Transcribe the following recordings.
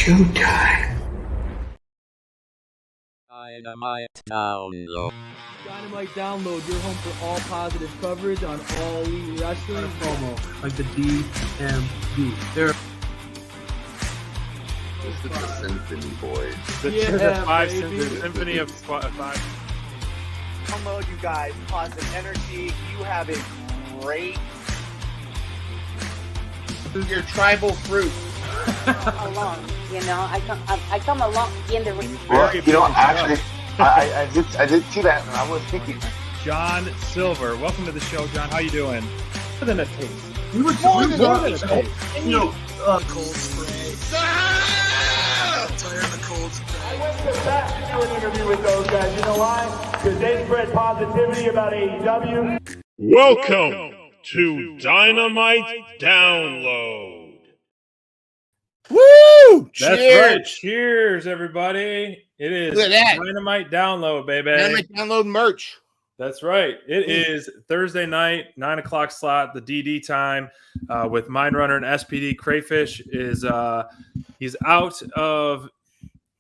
Showtime. Dynamite download. Dynamite download, your home for all positive coverage on all elite wrestling. Promo, like the DMV. There. This is the Symphony Boys. The Symphony of Five. Download, you guys. Positive energy. You have a great. Your tribal fruit. Along, I come along in the. Well, actually, I did see that, and I was thinking. John Silver, welcome to the show, John. How you doing? More than a taste. We were More than a taste. cold spray. Tired of the cold spray. I went to that to do an interview with those guys. You know why? Because they spread positivity about AEW. Welcome to Dynamite Download. Woo! That's Cheers. right. Cheers, everybody. It is Look at that. Dynamite Download, baby. Dynamite download merch. That's right. It is Thursday night, 9 o'clock slot, the DD time, with Mindrunner and SPD. Crayfish is he's out of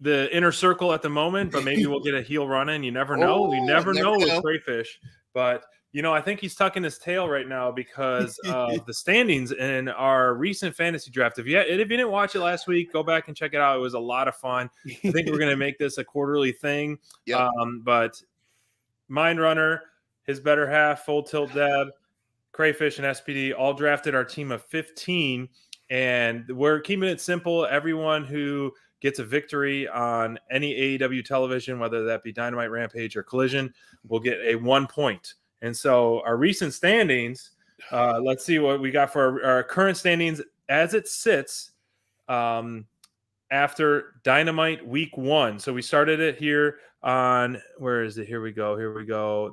the inner circle at the moment, but maybe we'll get a heel run in. You never know. You never know with Crayfish. But I think he's tucking his tail right now because of the standings in our recent fantasy draft. If you didn't watch it last week, go back and check it out. It was a lot of fun. I think we're going to make this a quarterly thing. Yep. But Mindrunner, his better half, Full Tilt Deb, Crayfish, and SPD all drafted our team of 15. And we're keeping it simple. Everyone who gets a victory on any AEW television, whether that be Dynamite, Rampage, or Collision, will get a 1 point. And so our recent standings, let's see what we got for our current standings as it sits after Dynamite week 1. So we started it here on, where is it? Here we go. There we go.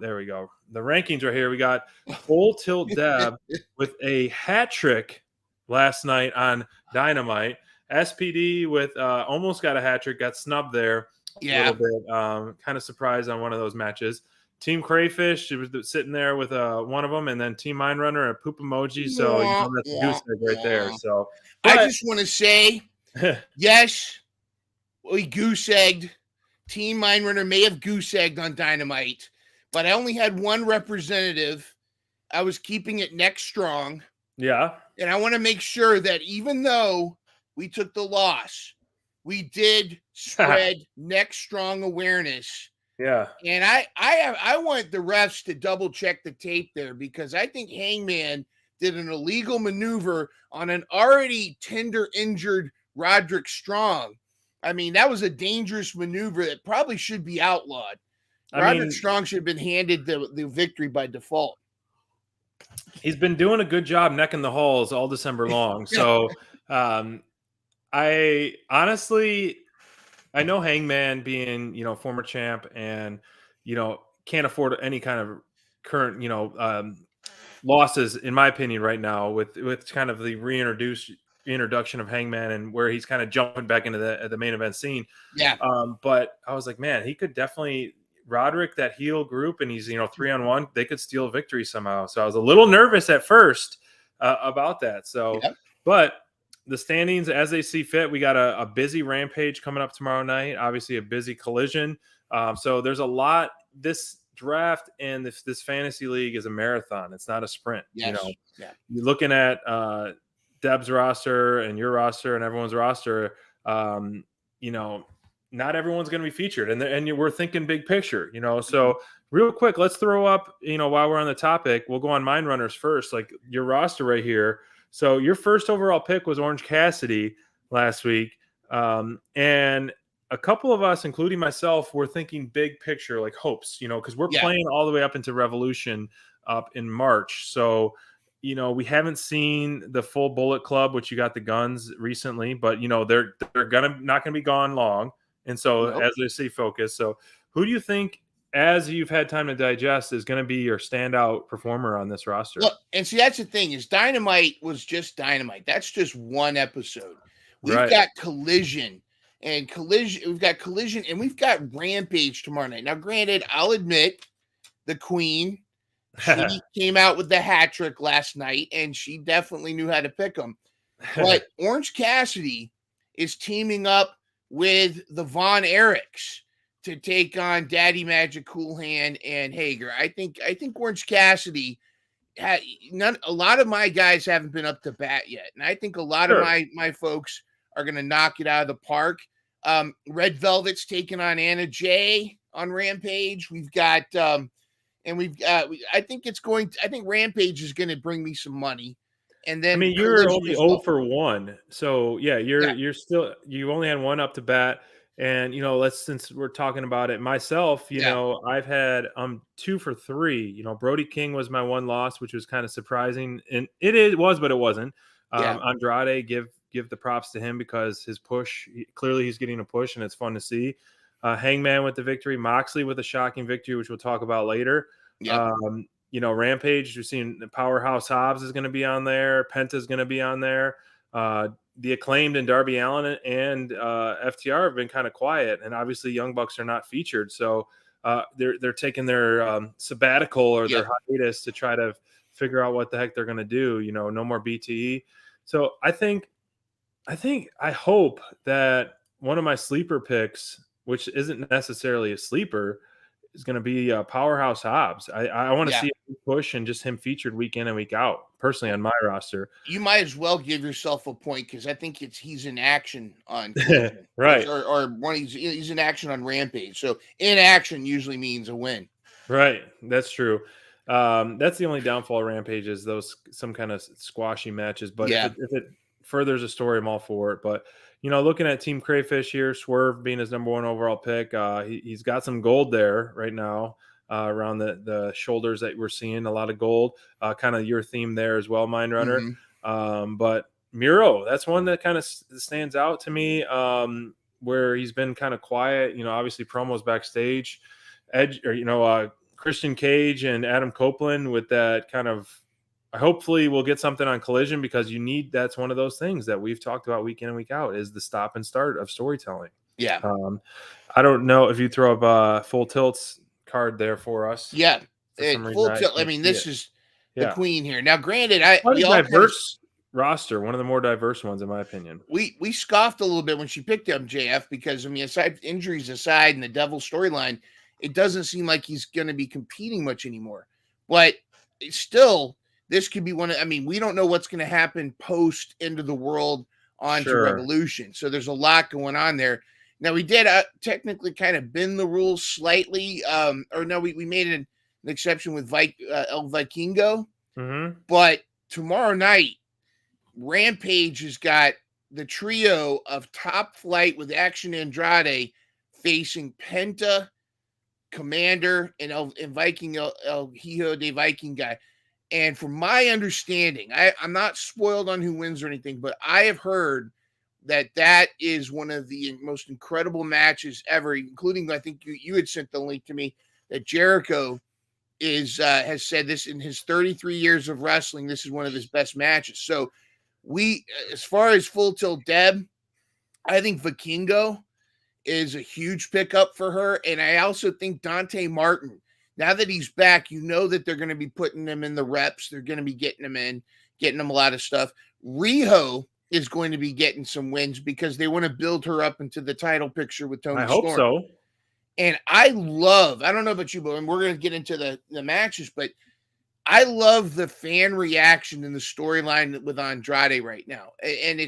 The rankings right here. We got Full Tilt Deb with a hat trick last night on Dynamite. SPD with almost got a hat trick, got snubbed there a little bit. Kind of surprised on one of those matches. Team Crayfish, she was sitting there with one of them, and then Team Mindrunner, a poop emoji. So that's a goose egg right there. So I just want to say, yes, we goose egged. Team Mindrunner may have goose egged on Dynamite, but I only had one representative. I was keeping it neck strong. Yeah. And I want to make sure that even though we took the loss, we did spread neck strong awareness. Yeah. And I want the refs to double check the tape there, because I think Hangman did an illegal maneuver on an already tender injured Roderick Strong. I mean, that was a dangerous maneuver that probably should be outlawed. Roderick Strong should have been handed the victory by default. He's been doing a good job necking the halls all December long. So I honestly, I know Hangman being, former champ and, can't afford any kind of current, losses, in my opinion, right now with kind of the reintroduction of Hangman and where he's kind of jumping back into the main event scene. Yeah. But I was like, man, he could definitely Roderick, that heel group, and he's, 3-on-1, they could steal a victory somehow. So I was a little nervous at first about that. So, but the standings as they see fit, we got a busy Rampage coming up tomorrow night, obviously a busy Collision. So there's a lot. This draft and this fantasy league is a marathon. It's not a sprint. Yes. You're looking at Deb's roster and your roster and everyone's roster. Not everyone's going to be featured, and we're thinking big picture. So real quick, let's throw up. While we're on the topic, we'll go on Mindrunners first. Like your roster right here. So your first overall pick was Orange Cassidy last week. And a couple of us, including myself, were thinking big picture, like hopes, because we're playing all the way up into Revolution up in March. So, we haven't seen the full Bullet Club, which you got the Guns recently, but, they're not gonna be gone long. And so as they stay focused. So who do you think, as you've had time to digest, is going to be your standout performer on this roster? Look, and see, that's the thing, is Dynamite was just Dynamite. That's just one episode. We've got Collision, and we've got Collision, and we've got Rampage tomorrow night. Now, granted, I'll admit the Queen, she came out with the hat trick last night, and she definitely knew how to pick them. But Orange Cassidy is teaming up with the Von Erichs to take on Daddy Magic Cool Hand and Hager. I think Orange Cassidy a lot of my guys haven't been up to bat yet, and I think a lot of my folks are going to knock it out of the park. Red Velvet's taking on Anna Jay on Rampage. We've got I think Rampage is going to bring me some money. And then you're only 0 for 1. So yeah, you're still, you only had one up to bat. And since we're talking about it myself, I've had 2 for 3. Brody King was my one loss, which was kind of surprising, and it was, but it wasn't. Andrade, give the props to him because his push, clearly he's getting a push, and it's fun to see. Hangman with the victory, Moxley with a shocking victory, which we'll talk about later. Rampage, you're seeing the Powerhouse Hobbs is going to be on there, Penta's going to be on there. The Acclaimed and Darby Allin and FTR have been kind of quiet, and obviously Young Bucks are not featured. So they're taking their sabbatical or their hiatus to try to figure out what the heck they're going to do. No more BTE. So I hope that one of my sleeper picks, which isn't necessarily a sleeper, is going to be Powerhouse Hobbs. I want to see him push and just him featured week in and week out, personally, on my roster. You might as well give yourself a point because I think he's in action on right, or one he's in action on Rampage. So in action usually means a win. Right, that's true. That's the only downfall of Rampage is those some kind of squashy matches. But if it furthers a story, I'm all for it. But looking at Team Crayfish here, Swerve being his number 1 overall pick, he's got some gold there right now around the shoulders that we're seeing, a lot of gold, kind of your theme there as well, Mind Runner. Mm-hmm. But Miro, that's one that kind of stands out to me, where he's been kind of quiet, obviously promos backstage, Christian Cage and Adam Copeland with that kind of, hopefully we'll get something on Collision because that's one of those things that we've talked about week in and week out is the stop and start of storytelling. Yeah. I don't know if you throw up Full Tilt's card there for us. Yeah. Full Tilt. This is the queen here. Now, granted, diverse roster, one of the more diverse ones in my opinion. We scoffed a little bit when she picked MJF because aside injuries aside and the Devil storyline, it doesn't seem like he's going to be competing much anymore. But still, this could be one of, we don't know what's going to happen post End of the World on to Revolution. So there's a lot going on there. Now, we did technically kind of bend the rules slightly. We made an exception with El Vikingo. Mm-hmm. But tomorrow night, Rampage has got the trio of Top Flight with Action Andrade facing Penta, Commander, and Viking El Hijo de Viking guy. And from my understanding, I'm not spoiled on who wins or anything, but I have heard that is one of the most incredible matches ever, including, I think you had sent the link to me, that Jericho has said this in his 33 years of wrestling, this is one of his best matches. So as far as Full Tilt Deb, I think Vikingo is a huge pickup for her. And I also think Dante Martin, now that he's back, that they're going to be putting him in the reps. They're going to be getting him a lot of stuff. Riho is going to be getting some wins because they want to build her up into the title picture with Tony Storm. I hope so. And I don't know about you, but we're going to get into the matches, but I love the fan reaction and the storyline with Andrade right now. And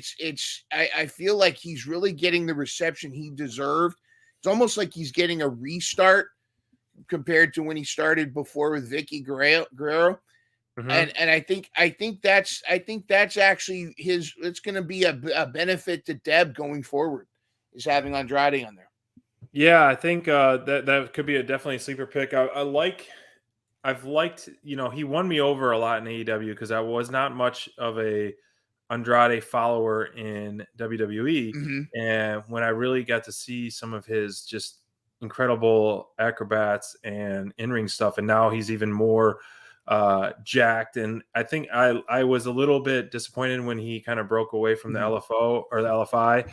I feel like he's really getting the reception he deserved. It's almost like he's getting a restart compared to when he started before with Vicky Guerrero. Mm-hmm. And I think that's actually it's going to be a benefit to Deb going forward is having Andrade on there. Yeah, I think that could be definitely a sleeper pick. I've liked, he won me over a lot in AEW because I was not much of a Andrade follower in WWE. Mm-hmm. And when I really got to see some of his just incredible acrobats and in-ring stuff, and now he's even more jacked. And I think I was a little bit disappointed when he kind of broke away from the LFO or the LFI.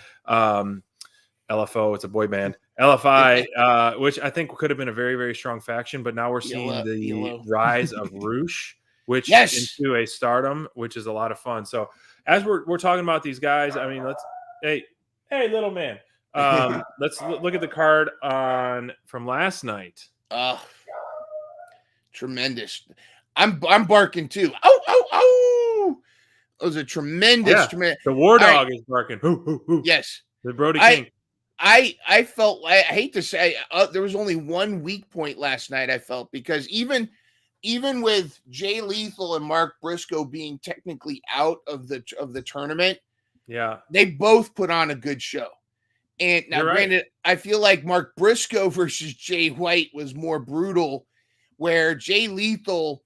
LFO, it's a boy band. LFI, which I think could have been a very, very strong faction, but now we're seeing the rise of Roosh, which into a stardom, which is a lot of fun. So as we're talking about these guys, Hey, little man. Let's look at the card from last night. Tremendous. I'm barking too. Oh! It was a tremendous. The War All right. Dog is barking. Hoo. Yes. The Brody King. I felt, I hate to say, there was only one weak point last night, I felt, because even with Jay Lethal and Mark Briscoe being technically out of the tournament, they both put on a good show. And now, granted, I feel like Mark Briscoe versus Jay White was more brutal, where Jay Lethal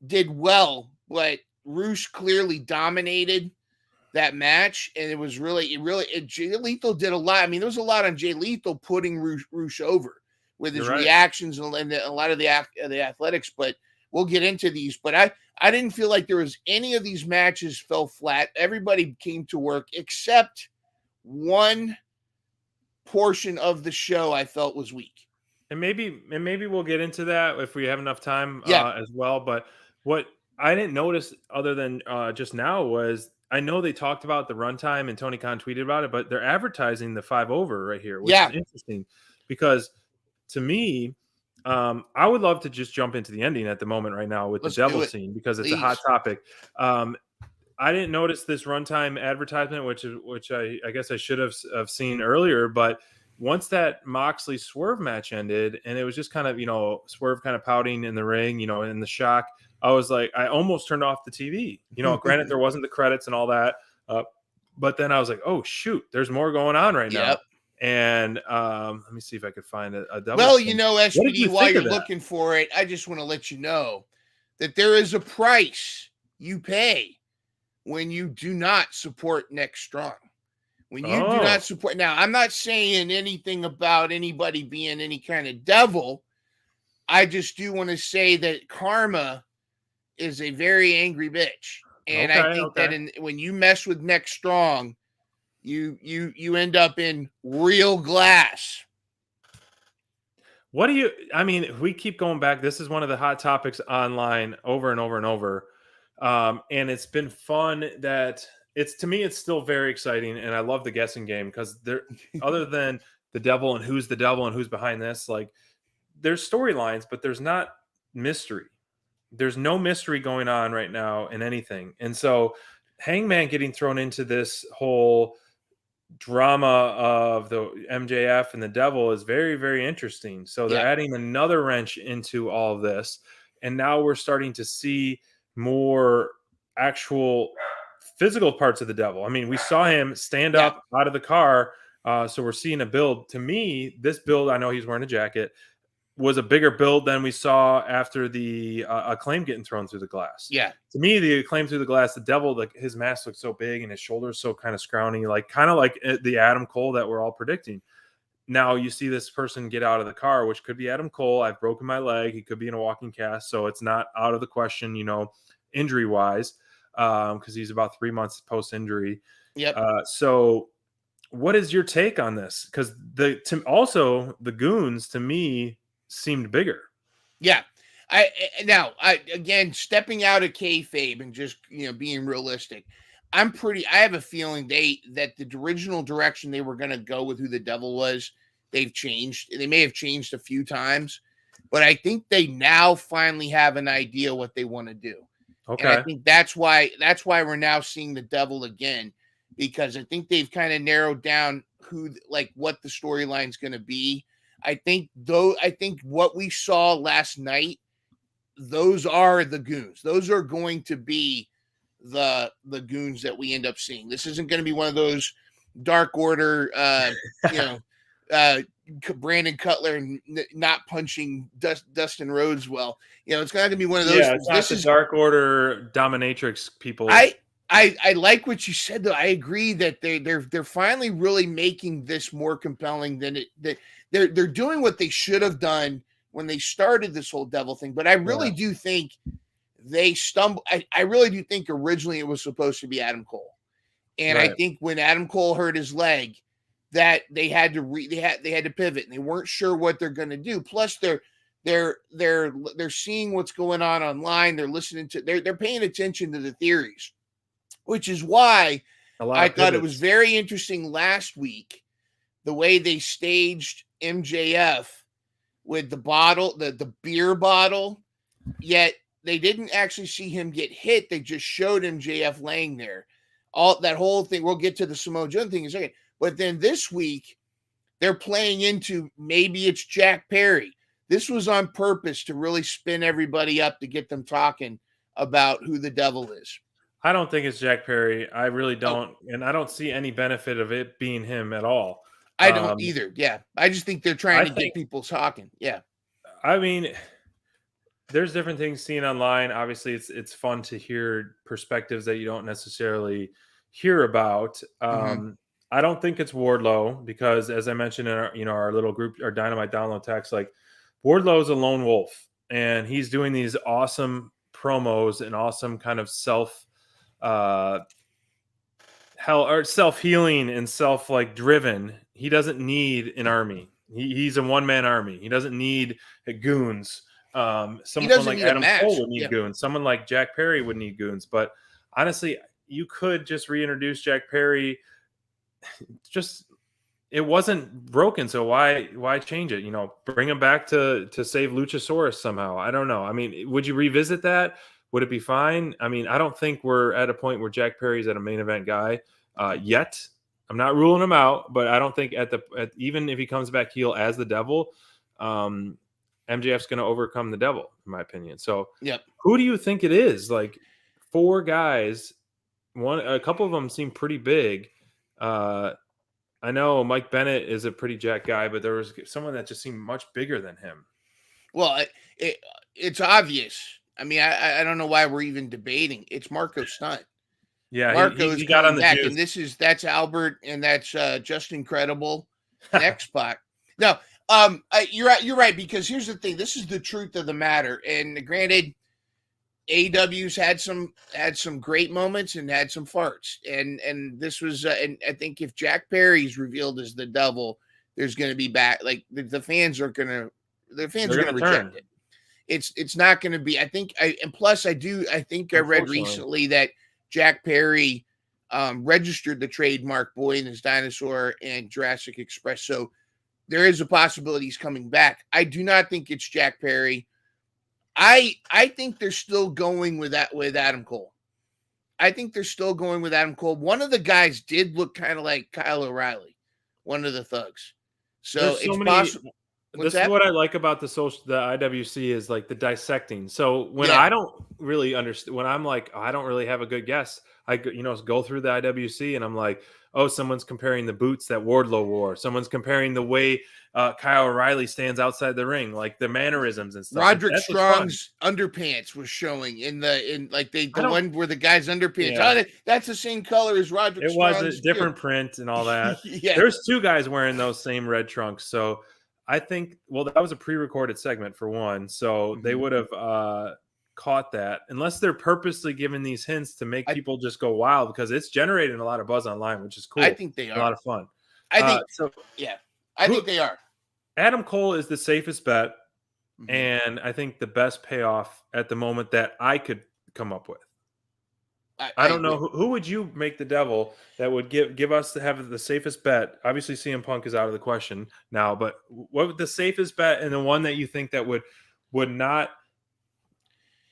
did well, but Roosh clearly dominated that match, and it was really Jay Lethal did a lot. I mean, there was a lot on Jay Lethal putting Roosh over with his reactions and a lot of the athletics, but we'll get into these. But I didn't feel like there was any of these matches fell flat. Everybody came to work except one portion of the show I felt was weak. And maybe we'll get into that if we have enough time as well. But what I didn't notice other than just now was, I know they talked about the runtime and Tony Khan tweeted about it, but they're advertising the 5 over right here, which is interesting because to me, I would love to just jump into the ending at the moment right now with the devil scene because it's a hot topic. I didn't notice this runtime advertisement, which I guess I should have seen earlier, but once that Moxley Swerve match ended and it was just kind of, Swerve kind of pouting in the ring, in the shock, I was like, I almost turned off the TV. Granted, there wasn't the credits and all that. But then I was like, oh, shoot, there's more going on right now. And let me see if I could find a double. Well, SPD, while you're looking for it, I just want to let you know that there is a price you pay when you do not support Next Strong. When you do not support. Now, I'm not saying anything about anybody being any kind of devil. I just do want to say that karma is a very angry bitch. And I think that when you mess with Next Strong, you end up in real glass. If we keep going back, this is one of the hot topics online over and over and over. And it's been fun that to me, it's still very exciting. And I love the guessing game because other than the devil and who's the devil and who's behind this, like there's storylines, but there's not mystery. There's no mystery going on right now in anything. And so Hangman getting thrown into this whole drama of the MJF and the devil is very, very interesting. So they're adding another wrench into all of this. And now we're starting to see more actual physical parts of the devil. I mean, we saw him stand up out of the car. So we're seeing a build. To me, this build, I know he's wearing a jacket, was a bigger build than we saw after the Acclaim getting thrown through the glass. Yeah. To me, the Acclaim through the glass, the devil, like his mask looked so big and his shoulders so kind of scrawny, kind of like the Adam Cole that we're all predicting. Now you see this person get out of the car, which could be Adam Cole. I've broken my leg. He could be in a walking cast. So it's not out of the question, injury wise, because he's about 3 months post injury. Yep. So what is your take on this? Because also the goons to me seemed bigger. Yeah. Again, stepping out of kayfabe and just, being realistic, I have a feeling that the original direction they were going to go with who the devil was, they've changed. They may have changed a few times, but I think they now finally have an idea what they want to do. Okay. And I think that's why we're now seeing the devil again, because I think they've kind of narrowed down what the storyline's going to be. I think what we saw last night, those are the goons. Those are going to be the goons that we end up seeing. This isn't going to be one of those Dark Order, Brandon Cutler not punching Dustin Rhodes well. It's not going to be one of those. Yeah, it's not the Dark Order dominatrix people. I like what you said, though. I agree that they're finally really making this more compelling than they're doing what they should have done when they started this whole devil thing. But I really do think they stumbled. I really do think originally it was supposed to be Adam Cole, and I think when Adam Cole hurt his leg, that they had to pivot, and they weren't sure what they're going to do. Plus, they're seeing what's going on online. They're listening to they're paying attention to the theories, which is why A lot I of thought it was pivots. very interesting last week, the way they staged MJF with the bottle, the beer bottle, yet they didn't actually see him get hit. They just showed MJF laying there. All that whole thing. We'll get to the Samoa Joe thing in a second. But then this week, they're playing into maybe it's Jack Perry. This was on purpose to really spin everybody up to get them talking about who the devil is. I don't think it's Jack Perry. I really don't, and I don't see any benefit of it being him at all. I don't either. Yeah. I just think they're trying to get people talking. Yeah. I mean, there's different things seen online. Obviously, it's fun to hear perspectives that you don't necessarily hear about. I don't think it's Wardlow because, as I mentioned in our little group, our Dynamite download text, like Wardlow is a lone wolf, and he's doing these awesome promos and awesome kind of self-healing and driven. He doesn't need an army. He's a one-man army. He doesn't need goons. Someone like Adam Cole would need goons. Someone like Jack Perry would need goons. But honestly, you could just reintroduce Jack Perry. It wasn't broken, so why change it? Bring him back to save Luchasaurus somehow. I don't know. I mean, would you revisit that? Would it be fine? I mean, I don't think we're at a point where Jack Perry's at a main event guy yet. I'm not ruling him out, but I don't think even if he comes back heel as the devil, MJF's going to overcome the devil, in my opinion. So, who do you think it is? Like 4 guys, a couple of them seem pretty big. I know Mike Bennett is a pretty jack guy, but there was someone that just seemed much bigger than him. Well, it's obvious. I mean, I don't know why we're even debating. It's Marco Stunt. Yeah, Marco's he got on the back, juice. and that's Albert, and that's just Incredible, X-Pac. No, you're right, because here's the thing. This is the truth of the matter. And granted, AEW's had some great moments and had some farts. And this was, and I think if Jack Perry's revealed as the devil, there's going to be back. Like the fans are going to reject it. It's not going to be, I think I read recently that Jack Perry registered the trademark Boy and His Dinosaur and Jurassic Express. So there is a possibility he's coming back. I do not think it's Jack Perry. I think they're still going with Adam Cole. I think they're still going with Adam Cole. One of the guys did look kind of like Kyle O'Reilly, one of the thugs. So it's possible. This is what I like about the IWC is like the dissecting. So when I don't really understand, when I'm like, I don't really have a good guess, I go through the IWC and I'm like, oh, someone's comparing the boots that Wardlow wore. Someone's comparing the way Kyle O'Reilly stands outside the ring, like the mannerisms and stuff. Roderick Strong's underpants was showing in the one where the guy's underpants. Yeah. Oh, that's the same color as Roderick Strong's. It was a different print and all that. Yeah. There's 2 guys wearing those same red trunks. So I think, that was a pre-recorded segment for one. So they would have caught that, unless they're purposely giving these hints to make people just go wild, because it's generating a lot of buzz online, which is cool. I think they are. A lot of fun. I think they are. Adam Cole is the safest bet, and I think the best payoff at the moment that I could come up with. I don't know who would you make the devil that would give us to have the safest bet. Obviously, CM Punk is out of the question now, but what would the safest bet and the one that you think that would not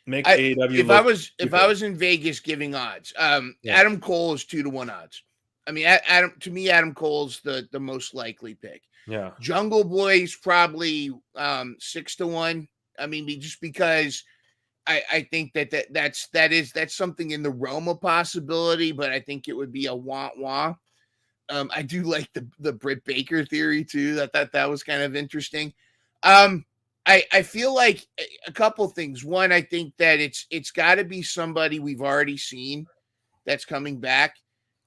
make AEW? If I was in Vegas giving odds, Adam Cole is 2-1 odds. I mean, Adam Cole's the most likely pick. Yeah, Jungle Boy's probably 6-1. I mean, just because. I think that's something in the realm of possibility, but I think it would be a wah-wah. I do like the Britt Baker theory too. That was kind of interesting. I feel like a couple things. One, I think that it's got to be somebody we've already seen that's coming back.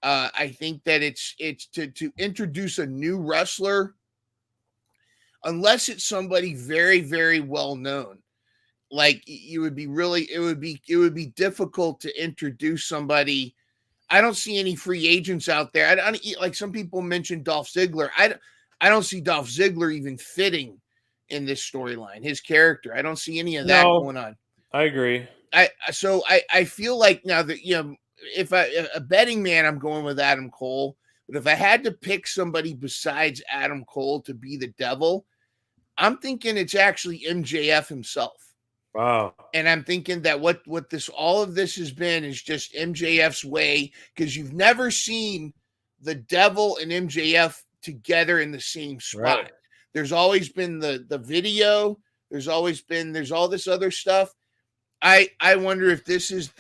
I think that it's to introduce a new wrestler, unless it's somebody very, very well known. Like it would be difficult to introduce somebody. I don't see any free agents out there. I don't, like some people mentioned Dolph Ziggler. I don't see Dolph Ziggler even fitting in this storyline. His character, I don't see any of that going on. I agree. I feel like now that a betting man, I'm going with Adam Cole. But if I had to pick somebody besides Adam Cole to be the devil, I'm thinking it's actually MJF himself. Wow. And I'm thinking that what all of this has been is just MJF's way, because you've never seen the devil and MJF together in the same spot. Right. There's always been the video. There's all this other stuff. I wonder if this is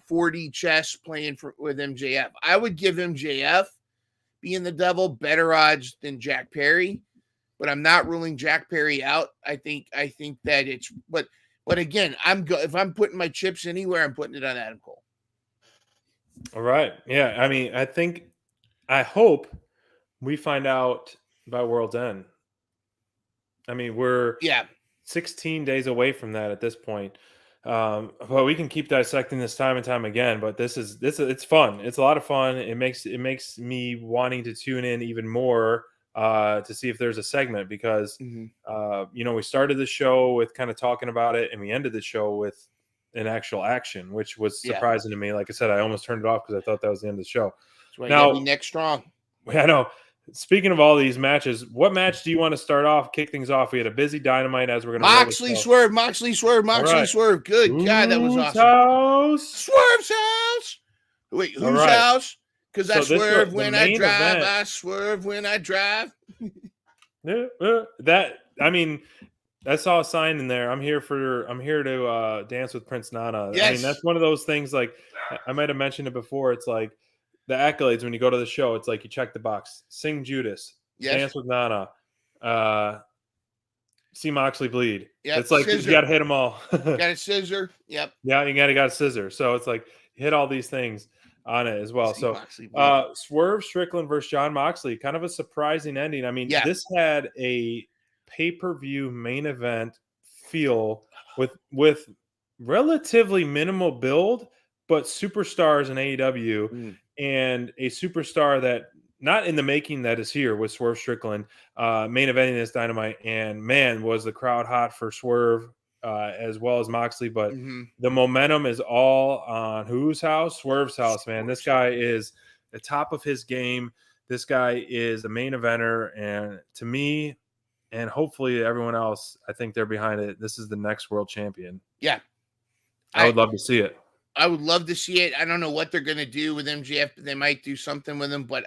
4D chess playing with MJF. I would give MJF being the devil better odds than Jack Perry, but I'm not ruling Jack Perry out. I think that it's but again, if I'm putting my chips anywhere, I'm putting it on Adam Cole. All right. Yeah. I mean, I hope we find out by World's End. I mean, we're 16 days away from that at this point. But we can keep dissecting this time and time again. But it's fun. It's a lot of fun. It makes me wanting to tune in even more to see if there's a segment, because we started the show with kind of talking about it, and we ended the show with an actual action, which was surprising to me. Like I said, I almost turned it off because I thought that was the end of the show. That's why now, you gotta be next strong. I know. Speaking of all these matches, what match do you want to start off, kick things off? We had a busy Dynamite as we're going to Moxley swerve. Good God, that was awesome. House? Swerve's house. Wait, whose house? Because I swerve when I drive. Event. I swerve when I drive. I saw a sign in there. I'm here to dance with Prince Nana. Yes. I mean, that's one of those things, like I might have mentioned it before. It's like the accolades when you go to the show. It's like you check the box. Sing Judas. Yes. Dance with Nana. See Moxley bleed. Yep. It's like scissor. You got to hit them all. Got a scissor. Yep. Yeah, you got a scissor. So it's like you hit all these things on it as well. So Swerve Strickland versus Jon Moxley, kind of a surprising ending. I mean, this had a pay-per-view main event feel with relatively minimal build, but superstars in AEW and a superstar that not in the making that is here with Swerve Strickland main eventing this Dynamite. And man, was the crowd hot for Swerve as well as Moxley, but the momentum is all on whose house? Swerve's house, man. This guy is the top of his game. This guy is the main eventer, and to me, and hopefully everyone else, I think they're behind it. This is the next world champion. Yeah. I would love to see it. I would love to see it. I don't know what they're going to do with MJF. They might do something with him, but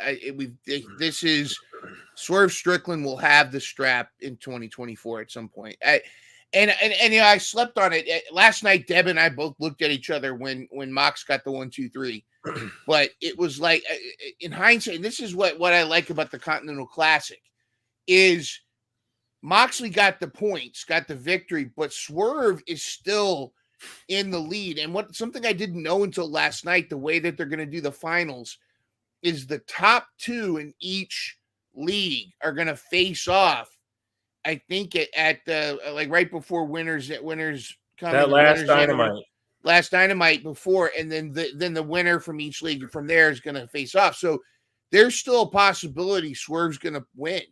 this is Swerve Strickland will have the strap in 2024 at some point. I slept on it last night. Deb and I both looked at each other when Mox got the 1, 2, 3, but it was like, in hindsight, and this is what I like about the Continental Classic is Moxley got the points, got the victory, but Swerve is still in the lead. And something I didn't know until last night, the way that they're going to do the finals is the top 2 in each league are going to face off. I think at like right before winners coming. That last Dynamite before, and then the winner from each league from there is going to face off. So there's still a possibility Swerve's going to win.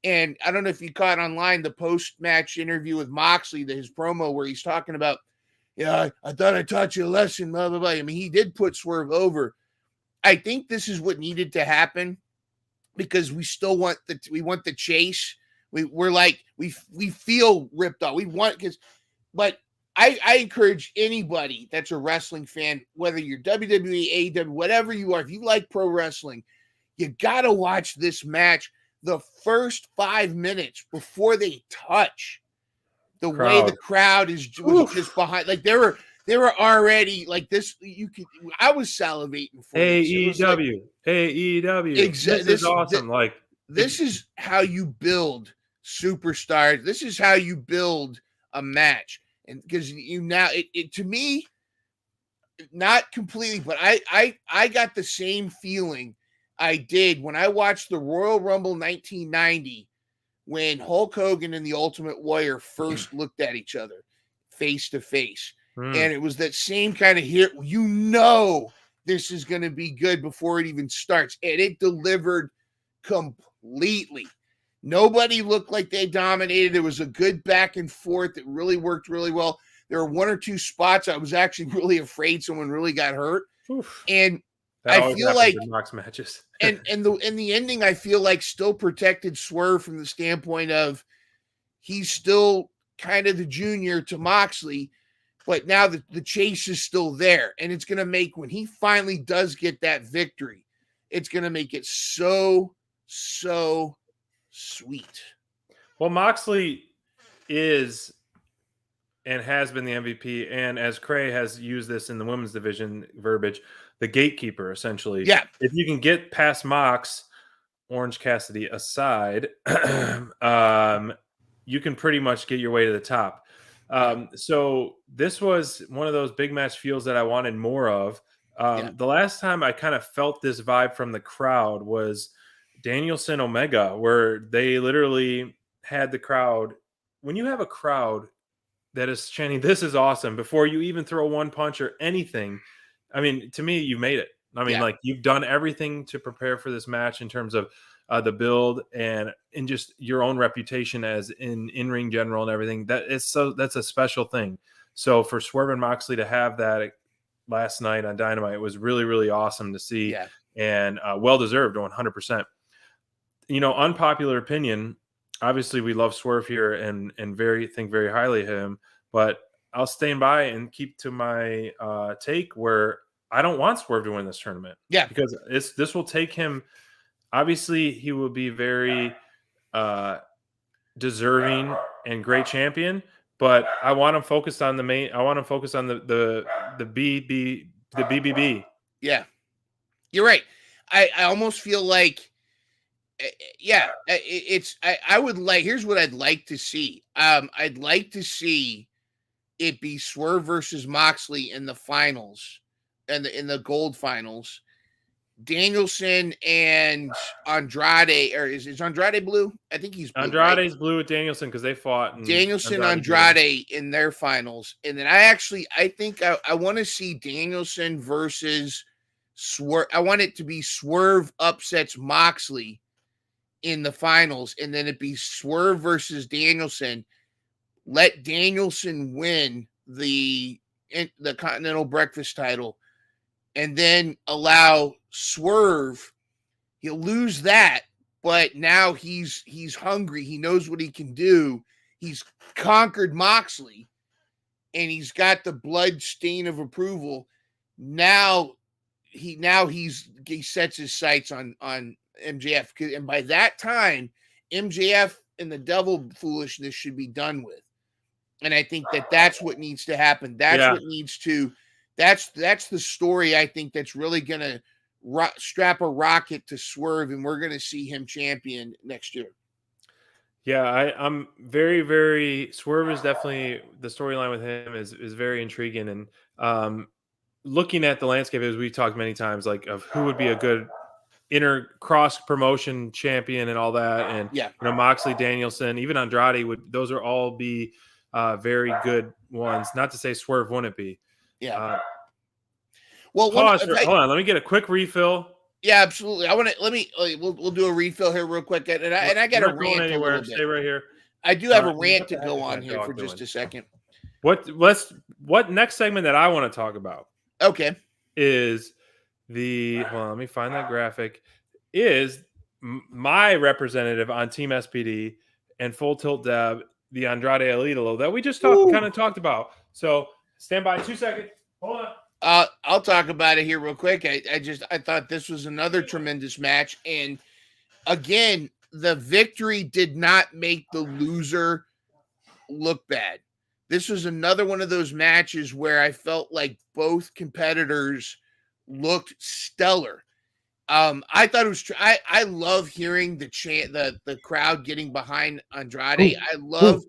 And I don't know if you caught online the post-match interview with Moxley, his promo where he's talking about, I thought I taught you a lesson, blah, blah, blah. I mean, he did put Swerve over. I think this is what needed to happen because we still want the chase. We're like, we feel ripped off. But I encourage anybody that's a wrestling fan, whether you're WWE, AEW, whatever you are, if you like pro wrestling, you got to watch this match. The first 5 minutes before they touch, the way the crowd was just behind, like they were already like this. I was salivating for AEW. Exactly. This is awesome. This is how you build superstars. This is how you build a match. And because it to me, not completely, but I got the same feeling I did when I watched the Royal Rumble 1990 when Hulk Hogan and the Ultimate Warrior first looked at each other face to face. And it was that same kind of hit. This is going to be good before it even starts. And it delivered completely. Nobody looked like they dominated. There was a good back and forth that really worked really well. there were one or two spots I was actually really afraid someone really got hurt. Oof. And That I always feel happens like in Mox matches. and the ending, I feel like still protected Swerve from the standpoint of he's still kind of the junior to Moxley, but now the chase is still there. And it's going to make, when he finally does get that victory, it's going to make it so sweet. Well, Moxley is and has been the MVP, and as Cray has used this in the women's division verbiage, the gatekeeper, essentially. Yeah. If you can get past Mox, Orange Cassidy aside, you can pretty much get your way to the top. So this was one of those big match feels that I wanted more of. The last time I kind of felt this vibe from the crowd was Danielson Omega, where they literally had the crowd. When you have a crowd that is chanting, "This is awesome," before you even throw one punch or anything, I mean, to me, you made it. I mean, like, you've done everything to prepare for this match in terms of the build and in just your own reputation as in-ring general and everything. That's a special thing. So for Swerve and Moxley to have that last night on Dynamite was really, really awesome to see, and well-deserved 100%. You know, unpopular opinion, obviously we love Swerve here and think very highly of him, but I'll stand by and keep to my take where I don't want Swerve to win this tournament. Yeah. Because this will take him, obviously he will be very deserving and great champion, but I want him focused on the main. I want him focused on the BBB. Yeah, you're right. I almost feel like, I would like, here's what I'd like to see. I'd like to see it be Swerve versus Moxley in the finals, and in the gold finals. Danielson and Andrade, or is Andrade blue? I think he's blue. Andrade's blue with Danielson because they fought. Danielson, Andrade in their finals. And then I think I want to see Danielson versus Swerve. I want it to be Swerve upsets Moxley in the finals, and then it be Swerve versus Danielson. Let Danielson win the Continental Breakfast title, and then allow Swerve. He'll lose that, but now he's hungry. He knows what he can do. He's conquered Moxley, and he's got the blood stain of approval. Now he sets his sights on MJF, and by that time, MJF and the devil foolishness should be done with. And I think that's what needs to happen. That's the story, I think, that's really going to strap a rocket to Swerve, and we're going to see him champion next year. Yeah, I'm very, very. Swerve is definitely, the storyline with him is very intriguing, and looking at the landscape, as we've talked many times, like, of who would be a good inner cross promotion champion and all that, and Moxley, Danielson, even Andrade those are all be very good ones. Not to say Swerve wouldn't be. Yeah. Hold on. Let me get a quick refill. Yeah, absolutely. We'll do a refill here real quick. And I got to rant anywhere. Stay right here. I do have a rant to go on here for just a second. What next segment that I want to talk about? Okay. Is hold on, let me find that graphic. Is my representative on Team SPD and Full Tilt Deb, the Andrade Elite that we just kind of talked about. So stand by 2 seconds. Hold on. I'll talk about it here real quick. I thought this was another tremendous match. And again, the victory did not make the loser look bad. This was another one of those matches where I felt like both competitors looked stellar. I thought it was. I love hearing the chant, the crowd getting behind Andrade. I love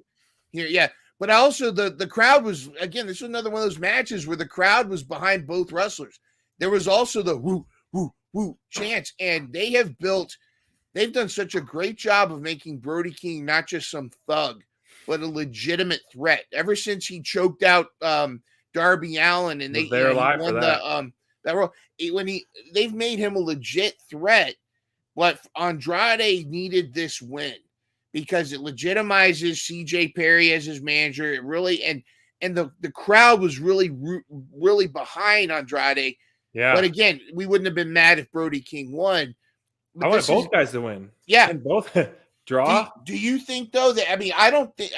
hearing, but also the crowd was, again, this was another one of those matches where the crowd was behind both wrestlers. There was also the woo woo woo chants, and they've done such a great job of making Brody King not just some thug, but a legitimate threat. Ever since he choked out Darby Allin, and he won that role, they've made him a legit threat. But Andrade needed this win because it legitimizes CJ Perry as his manager. It really, and and the crowd was really behind Andrade. Yeah. But again, we wouldn't have been mad if Brody King won. But I want this both is- guys to win. Yeah. And both draw. Do you think though that I don't think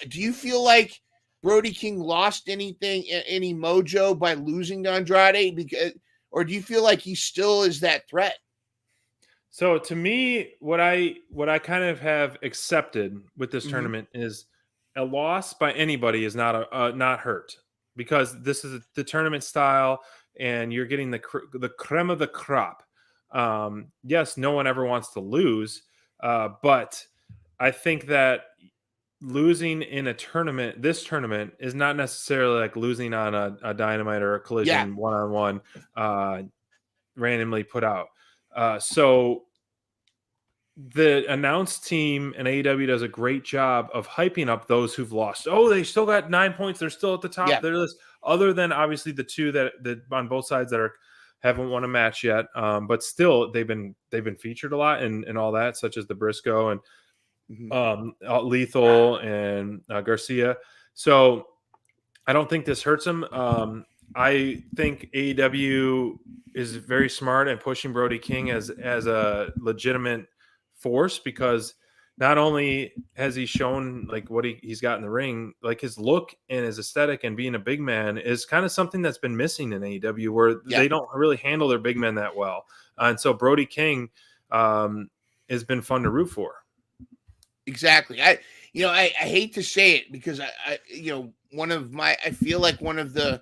do you feel like Brody King lost any mojo by losing to Andrade or do you feel like he still is that threat? So to me, what I kind of have accepted with this Mhm. tournament is a loss by anybody is not hurt, because this is the tournament style and you're getting the creme of the crop. Yes, no one ever wants to lose, but I think that losing in this tournament is not necessarily like losing on a Dynamite or a Collision one-on-one randomly put out. So the announced team and AEW does a great job of hyping up those who've lost. Oh, they still got 9 points. They're still at the top of their list. Other than obviously the two that on both sides that haven't won a match yet. But still they've been featured a lot and all that, such as the Briscoe and Lethal and Garcia. So I don't think this hurts them. I think AEW is very smart at pushing Brody King as a legitimate force, because not only has he shown like what he's got in the ring, like his look and his aesthetic and being a big man is kind of something that's been missing in AEW, where they don't really handle their big men that well. And so Brody King has been fun to root for. Exactly. I hate to say it because I feel like one of the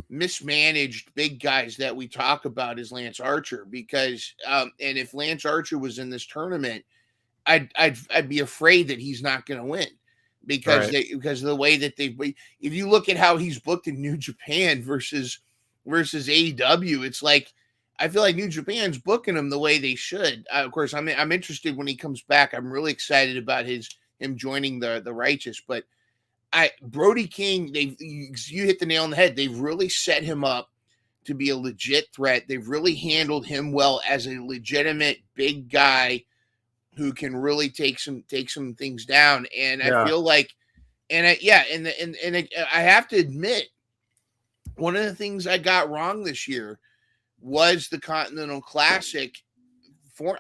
mismanaged big guys that we talk about is Lance Archer, because and if Lance Archer was in this tournament, I'd be afraid that he's not going to win because because of the way that if you look at how he's booked in New Japan versus AEW, it's like I feel like New Japan's booking him the way they should. Of course, I'm interested when he comes back. I'm really excited about him joining the Righteous, but Brody King, you hit the nail on the head. They've really set him up to be a legit threat. They've really handled him well as a legitimate big guy who can really take some things down. And I feel like, I have to admit, one of the things I got wrong this year was the Continental Classic.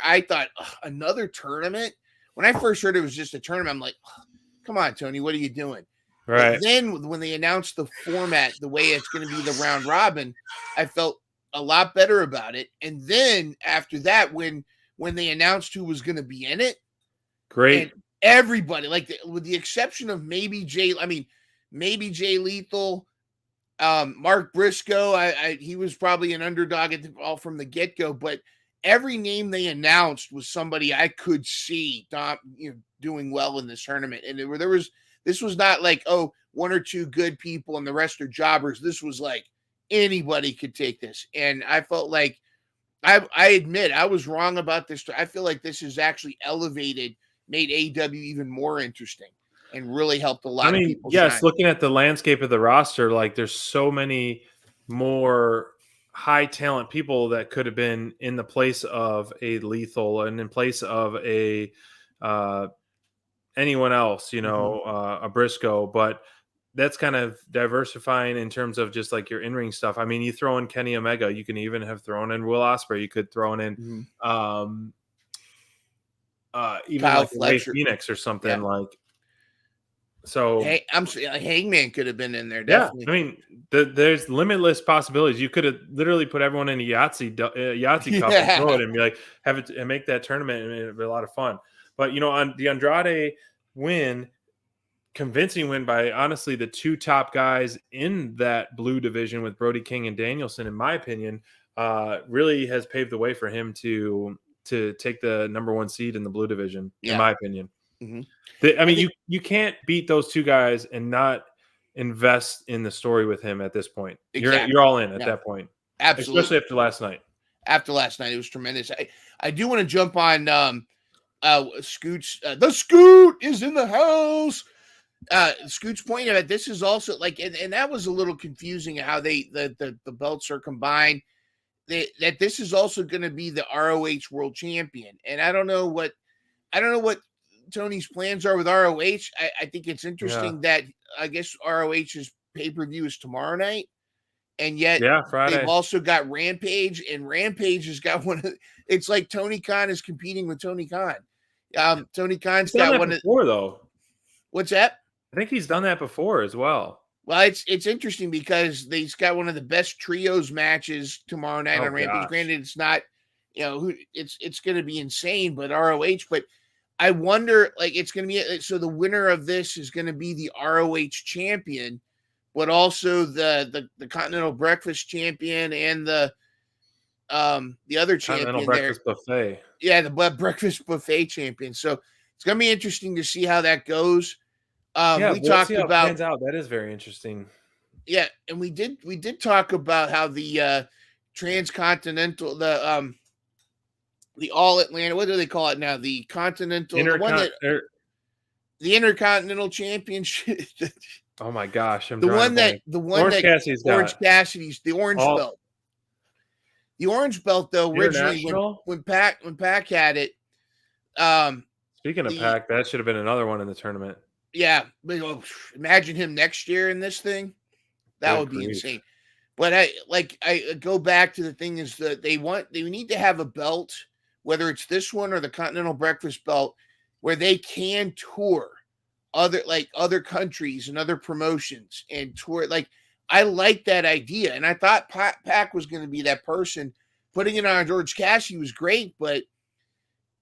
I thought another tournament. When I first heard it was just a tournament, I'm like, come on, Tony, what are you doing? Right. But then when they announced the format, the way it's going to be the round robin, I felt a lot better about it. And then after that, when they announced who was going to be in it, great. And everybody, with the exception of maybe Jay Lethal, Mark Briscoe, he was probably an underdog all from the get-go, but every name they announced was somebody I could see doing well in this tournament. And this was not like, oh, one or two good people and the rest are jobbers. This was like anybody could take this. And I felt like I admit I was wrong about this. I feel like this has actually made AEW even more interesting and really helped a lot of people. Yes, shine. Looking at the landscape of the roster, like there's so many more high talent people that could have been in the place of a Lethal and in place of a anyone else, a Briscoe, but that's kind of diversifying in terms of just like your in-ring stuff. I mean, you throw in Kenny Omega, you can even have thrown in Will Ospreay, you could throw in even Kyle like Ray Fletcher. Phoenix or something like. So hey, Hangman could have been in there. Definitely. Yeah, I mean, there's limitless possibilities. You could have literally put everyone in a Yahtzee cup and throw it and be like, have it and make that tournament, and it'd be a lot of fun. But on the Andrade win, convincing win by honestly the two top guys in that blue division with Brody King and Danielson, in my opinion, really has paved the way for him to take the number one seed in the blue division, in my opinion. Mm-hmm. You can't beat those two guys and not invest in the story with him at this point. Exactly. You're all in at that point. Absolutely. Especially after last night. After last night, it was tremendous. I do want to jump on Scoot's. The Scoot is in the house. Scoot's point of it. This is also like, and that was a little confusing how the belts are combined. That this is also going to be the ROH World Champion, and I don't know what Tony's plans are with ROH. I think it's interesting that I guess ROH is pay-per-view is tomorrow night, and yet Friday. they've also got Rampage, and Rampage has got it's like Tony Khan is competing with Tony Khan. Tony Khan's got one before, though. What's that? I think he's done that before as well. Well, it's interesting because he's got one of the best trios matches tomorrow night on Rampage. Gosh. Granted, it's not, it's going to be insane, but ROH. But I wonder, like, it's going to be so the winner of this is going to be the ROH champion, but also the Continental Breakfast champion and the other champion Continental Breakfast Buffet. Yeah, the Breakfast Buffet champion. So it's going to be interesting to see how that goes. We talked about pans out. That is very interesting. Yeah, and we did talk about how the transcontinental, the All Atlanta, what do they call it now? The Continental, the Intercontinental Championship. Oh my gosh, the one that Orange Cassidy's the orange belt. The orange belt, though, originally when Pac had it. Speaking of Pac, that should have been another one in the tournament. Yeah, imagine him next year in this thing. That would be insane. But I go back to the thing is that they need to have a belt, whether it's this one or the Continental Breakfast belt, where they can tour other countries and other promotions and tour. Like, I like that idea, and I thought Pac was going to be that person. Putting it on George Cassidy was great, but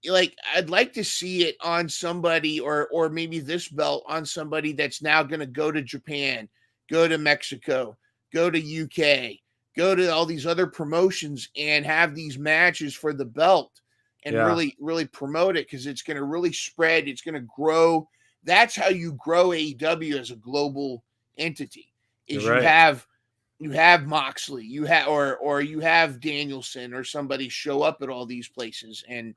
like, I'd like to see it on somebody or maybe this belt on somebody that's now going to go to Japan, go to Mexico, go to UK, go to all these other promotions and have these matches for the belt and really, really promote it, because it's going to really spread. It's going to grow. That's how you grow AEW as a global entity. Is you have Moxley, you have Danielson or somebody show up at all these places and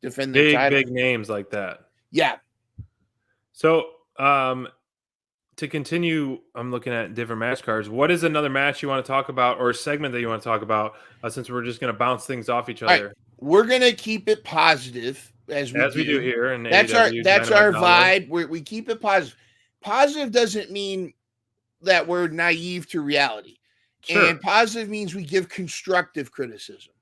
defend the title. Big names like that. Yeah. So to continue, I'm looking at different match cards. What is another match you want to talk about, or a segment that you want to talk about, since we're just going to bounce things off each other? Right. We're going to keep it positive as we do here. And that's our vibe. We keep it positive. Positive doesn't mean that we're naive to reality. Sure. And positive means we give constructive criticism.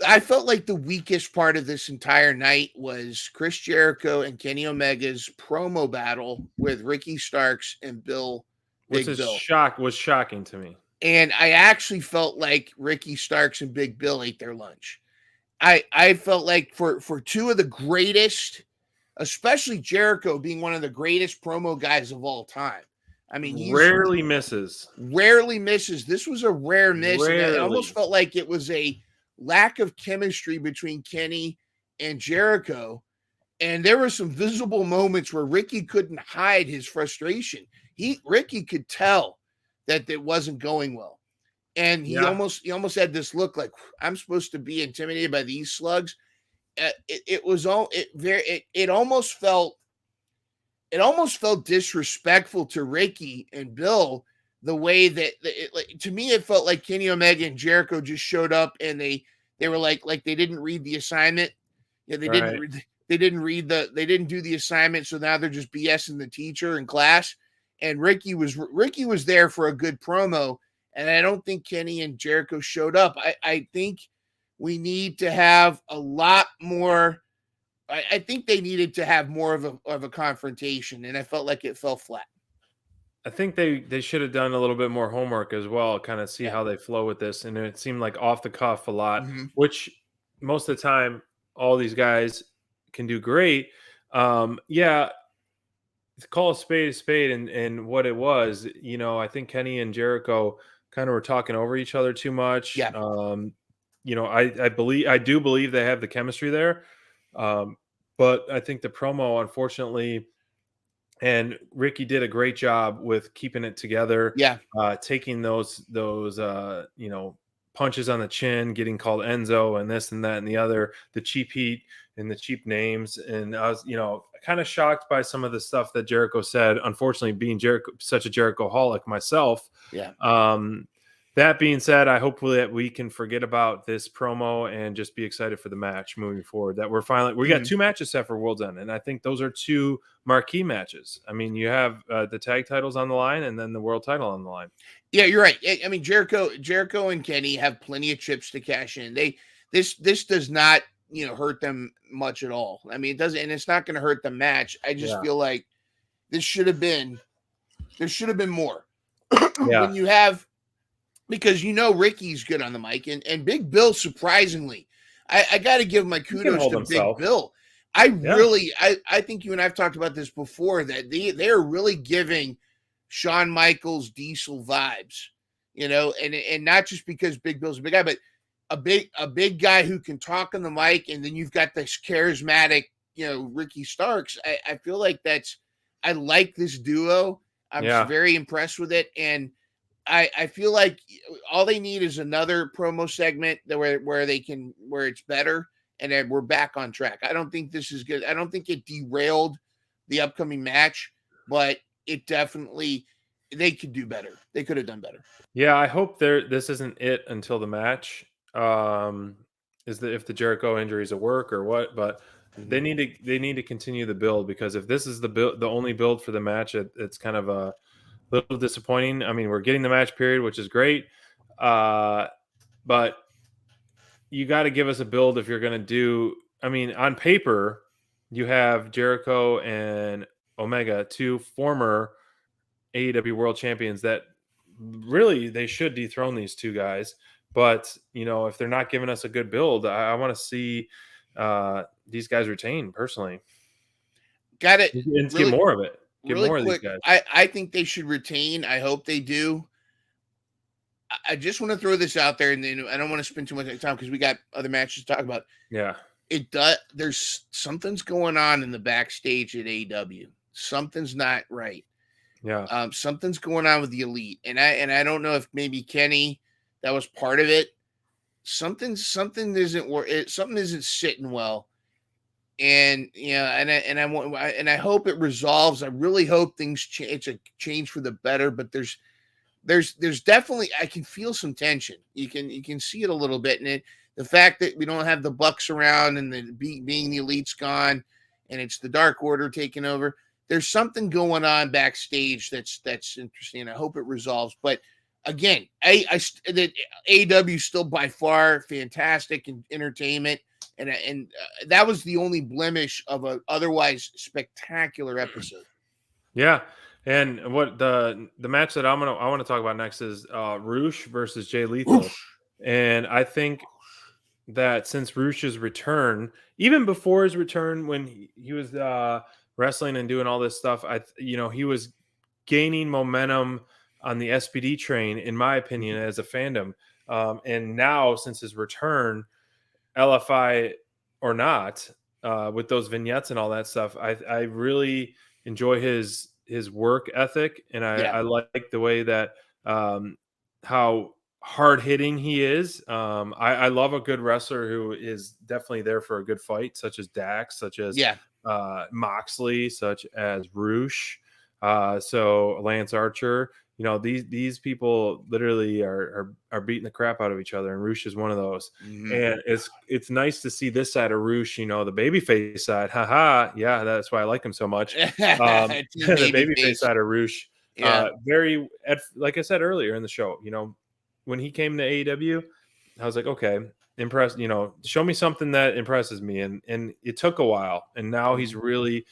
I felt like the weakest part of this entire night was Chris Jericho and Kenny Omega's promo battle with Ricky Starks and Bill. Which was shocking to me. And I actually felt like Ricky Starks and Big Bill ate their lunch. I felt like for two of the greatest, especially Jericho being one of the greatest promo guys of all time. I mean, he rarely misses. This was a rare miss. And it almost felt like it was a lack of chemistry between Kenny and Jericho. And there were some visible moments where Ricky couldn't hide his frustration. Ricky could tell that it wasn't going well. And he almost had this look like, I'm supposed to be intimidated by these slugs. It almost felt disrespectful to Ricky and Bill, the way that to me it felt like Kenny Omega and Jericho just showed up and they were like they didn't read the assignment. Yeah, they didn't do the assignment, so now they're just BSing the teacher in class. And Ricky was there for a good promo, and I don't think Kenny and Jericho showed up. I think we need to have a lot more. I think they needed to have more of a confrontation, and I felt like it fell flat. I think they should have done a little bit more homework as well, kind of see how they flow with this. And it seemed like off the cuff a lot, which most of the time all these guys can do great. Call a spade and what it was, I think Kenny and Jericho kind of were talking over each other too much. Yeah. I do believe they have the chemistry there. But I think the promo, unfortunately, and Ricky did a great job with keeping it together. Yeah. Taking those punches on the chin, getting called Enzo and this and that and the other, the cheap heat and the cheap names. And I was, kind of shocked by some of the stuff that Jericho said. Unfortunately, being such a Jericho-holic myself. Yeah. that being said, I hopefully that we can forget about this promo and just be excited for the match moving forward. That we got 2 matches set for World's End, and I think those are 2 marquee matches. I mean, you have the tag titles on the line, and then the world title on the line. Yeah, you're right. I mean, Jericho and Kenny have plenty of chips to cash in. This does not hurt them much at all. I mean, it doesn't, and it's not going to hurt the match. I just feel like there should have been more. When you have, because Ricky's good on the mic, and Big Bill, surprisingly, I got to give my kudos to Big Bill. I think you and I've talked about this before, that they are really giving Shawn Michaels Diesel vibes, and not just because Big Bill's a big guy, but a big guy who can talk on the mic, and then you've got this charismatic, Ricky Starks. I feel like I like this duo. I'm very impressed with it, and I feel like all they need is another promo segment where it's better, and then we're back on track. I don't think this is good. I don't think it derailed the upcoming match, but it definitely, they could do better. They could have done better. Yeah, I hope this isn't it until the match. Is that if the Jericho injury is a work or what? But they need to continue the build, because if this is the only build for the match, it's kind of a little disappointing. I mean, we're getting the match period, which is great, but you got to give us a build if you're going to do. I mean, on paper, you have Jericho and Omega, 2 former AEW World Champions, that really they should dethrone these 2 guys. But if they're not giving us a good build, I want to see these guys retain personally. Got it. And get more of it. Get really more quick, of these guys. I think they should retain. I hope they do. I just want to throw this out there, and then I don't want to spend too much time because we got other matches to talk about. Yeah. It does. There's something's going on in the backstage at AEW. Something's not right. Yeah. Something's going on with the Elite, and I don't know if maybe Kenny, that was part of it. Something isn't sitting well. And I hope it resolves. I really hope things change. It's a change for the better, but there's definitely, I can feel some tension. You can see it a little bit, and the fact that we don't have the Bucks around, and being the Elite's gone, and it's the Dark Order taking over. There's something going on backstage that's interesting. I hope it resolves. But again, the AEW is still by far fantastic in entertainment. And that was the only blemish of an otherwise spectacular episode. Yeah, and what the match that I want to talk about next is Roosh versus Jay Lethal. And I think that since Roosh's return, even before his return, when he was wrestling and doing all this stuff, he was gaining momentum on the SPD train, in my opinion, as a fandom. And now, since his return, LFI or not, with those vignettes and all that stuff, I really enjoy his work ethic, and I like the way that how hard hitting he is. I love a good wrestler who is definitely there for a good fight, such as Dax, such as Moxley, such as Roosh, so Lance Archer. These people literally are beating the crap out of each other, and Roosh is one of those. Mm-hmm. And it's nice to see this side of Roosh, the babyface side. Haha, yeah, that's why I like him so much. The babyface side of Roosh, very, like I said earlier in the show, when he came to AEW, I was like, okay, impressed. Show me something that impresses me, and it took a while, and now he's really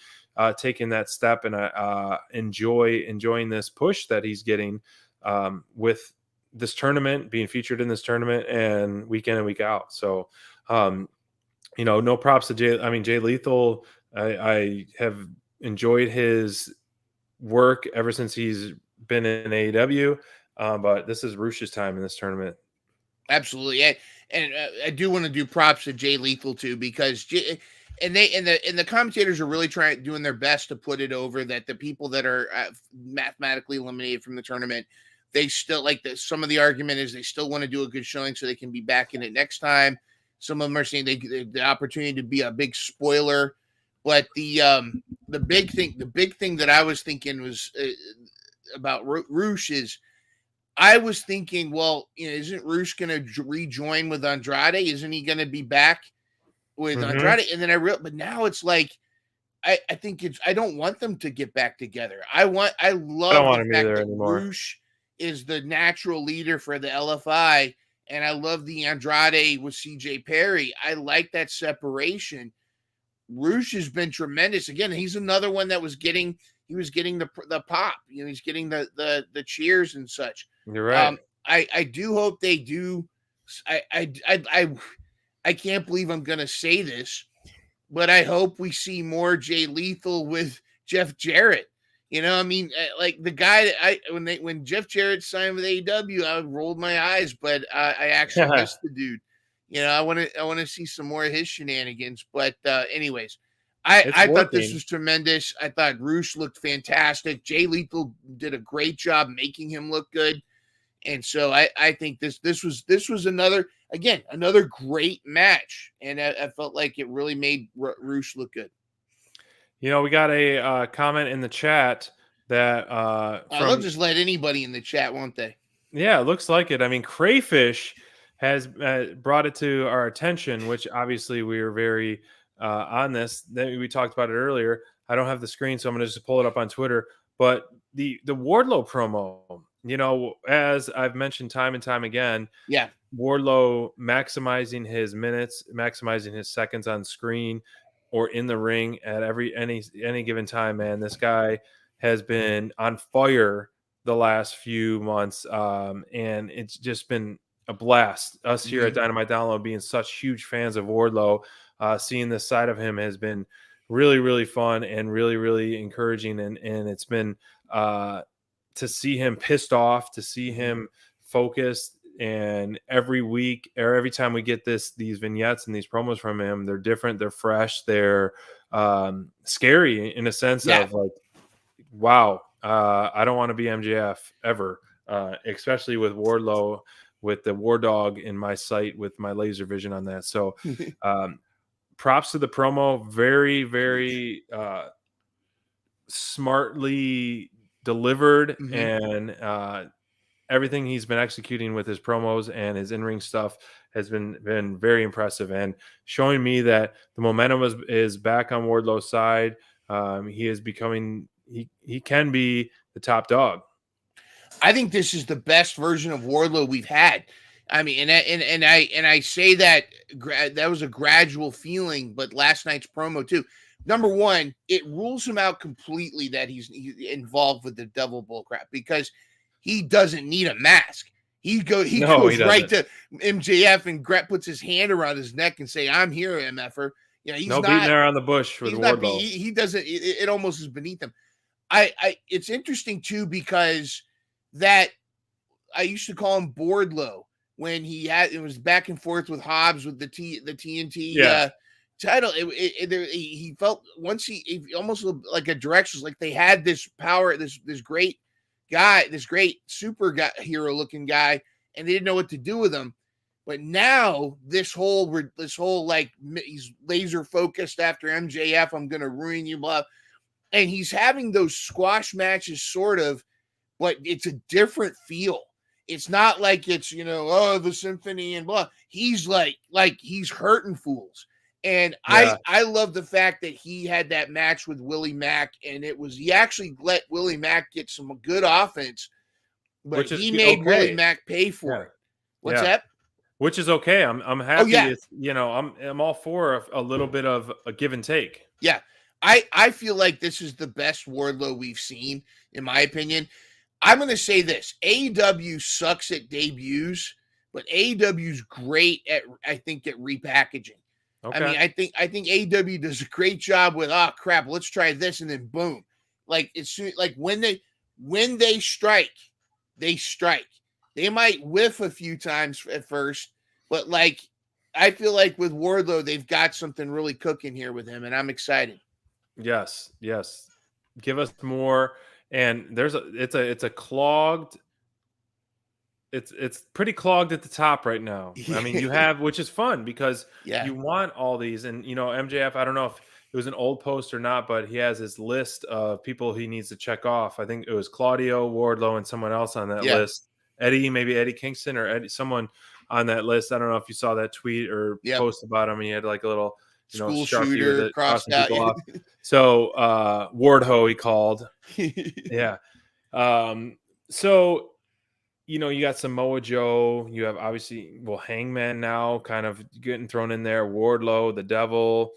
taking that step, and I enjoying this push that he's getting with this tournament, being featured in this tournament, and week in and week out. So, no props to Jay Lethal. I have enjoyed his work ever since he's been in AEW, but this is Roosh's time in this tournament. Absolutely, and I do want to do props to Jay Lethal too, because and the commentators are really doing their best to put it over that the people that are mathematically eliminated from the tournament, they still some of the argument is they still want to do a good showing so they can be back in it next time. Some of them are saying the opportunity to be a big spoiler, but the big thing that I was thinking was about Roosh is, I was thinking, well, isn't Roosh going to rejoin with Andrade? Isn't he going to be back with Andrade? And then but now it's like, I think I don't want them to get back together. I love the fact that Roosh is the natural leader for the LFI, and I love the Andrade with CJ Perry. I like that separation. Roosh has been tremendous. Again, he's another one that was getting the pop. He's getting the cheers and such. You're right. I do hope they do. I can't believe I'm going to say this, but I hope we see more Jay Lethal with Jeff Jarrett. Like the guy that when Jeff Jarrett signed with AEW, I rolled my eyes, but I actually missed the dude. I want to see some more of his shenanigans. But anyways, I thought this was tremendous. I thought Roosh looked fantastic. Jay Lethal did a great job making him look good. And so I think this was another great match. And I felt like it really made Roosh look good. We got a comment in the chat that they'll just let anybody in the chat, won't they? Yeah, it looks like it. I mean, Crayfish has brought it to our attention, which obviously we are very on this. We talked about it earlier. I don't have the screen, so I'm going to just pull it up on Twitter. But the Wardlow promo, as I've mentioned time and time again, Wardlow maximizing his minutes, maximizing his seconds on screen or in the ring at any given time, man. This guy has been on fire the last few months, and it's just been a blast. Us here at Dynamite Download being such huge fans of Wardlow, seeing this side of him has been really, really fun and really, really encouraging. And it's been to see him pissed off, to see him focused. And every week or every time we get these vignettes and these promos from him, they're different, they're fresh, they're scary in a sense of like, wow, I don't want to be MJF ever, especially with Wardlow, with the War Dog in my sight with my laser vision on that. So props to the promo. Very, very smartly delivered, and everything he's been executing with his promos and his in-ring stuff has been very impressive, and showing me that the momentum is back on Wardlow's side. He is becoming, he can be the top dog. I think this is the best version of Wardlow we've had. I mean, and I say that that was a gradual feeling, but last night's promo too. Number one, it rules him out completely that he's involved with the devil bull crap, because he doesn't need a mask. He goes right to MJF and puts his hand around his neck and say, "I'm here, MFer." He's no beating around the bush with Wardlow. He doesn't. It almost is beneath him. It's interesting too, because that I used to call him Boardlow when it was back and forth with Hobbs with the TNT title. He felt once he almost looked like a directions, like they had this power, this great guy, this great super hero looking guy, and they didn't know what to do with him. But now this whole like he's laser focused after MJF. I'm gonna ruin you, blah. And he's having those squash matches, sort of, but it's a different feel. It's not like it's, the symphony and blah. He's like he's hurting fools. And I love the fact that he had that match with Willie Mack, and he actually let Willie Mack get some good offense, but he made Willie Mack pay for it. What's that? Which is okay. I'm happy. I'm all for a little bit of a give and take. Yeah. I feel like this is the best Wardlow we've seen, in my opinion. I'm going to say this. AEW sucks at debuts, but AEW's great at repackaging. Okay. I mean, I think AEW does a great job with, crap, let's try this, and then boom. Like, it's like when they strike, they strike. They might whiff a few times at first, but like I feel like with Wardlow, they've got something really cooking here with him, and I'm excited. Yes. Give us more. And it's a clogged. It's pretty clogged at the top right now. I mean, you have, which is fun because you want all these, and MJF. I don't know if it was an old post or not, but he has his list of people he needs to check off. I think it was Claudio, Wardlow, and someone else on that list. maybe Eddie Kingston or Eddie, someone on that list. I don't know if you saw that tweet or post about him. He had like a little, school Sharpie shooter with it, crossed crossing out. people off. So Wardho he called. Yeah. So you got Samoa Joe. You have obviously Hangman now kind of getting thrown in there. Wardlow, the Devil.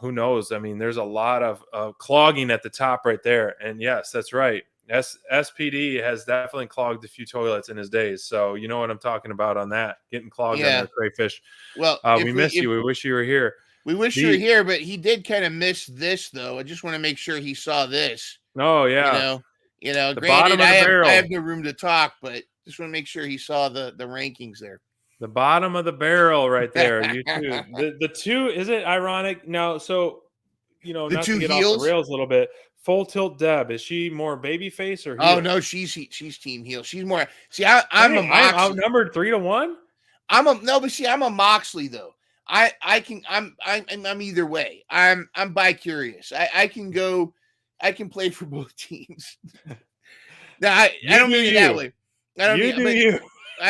Who knows? I mean, there's a lot of clogging at the top right there. And yes, that's right. SPD has definitely clogged a few toilets in his days. So you know what I'm talking about on that, getting clogged on that crayfish. Well, we miss you. We wish you were here. We wish you were here, but he did kind of miss this, though. I just want to make sure he saw this. Oh, yeah. The bottom granted, of the barrel. I have no room to talk, but just want to make sure he saw the rankings there. The bottom of the barrel right there. You too. The two, is it ironic? No, so not two to get heels? off the rails a little bit. Full Tilt Deb, is she more baby face or heel? Oh no, she's team heel. She's more. See, I'm a Moxley. I'm outnumbered 3-1. I'm a Moxley though. I'm either way. I'm bi-curious. I can play for both teams. Now I don't mean it that way. I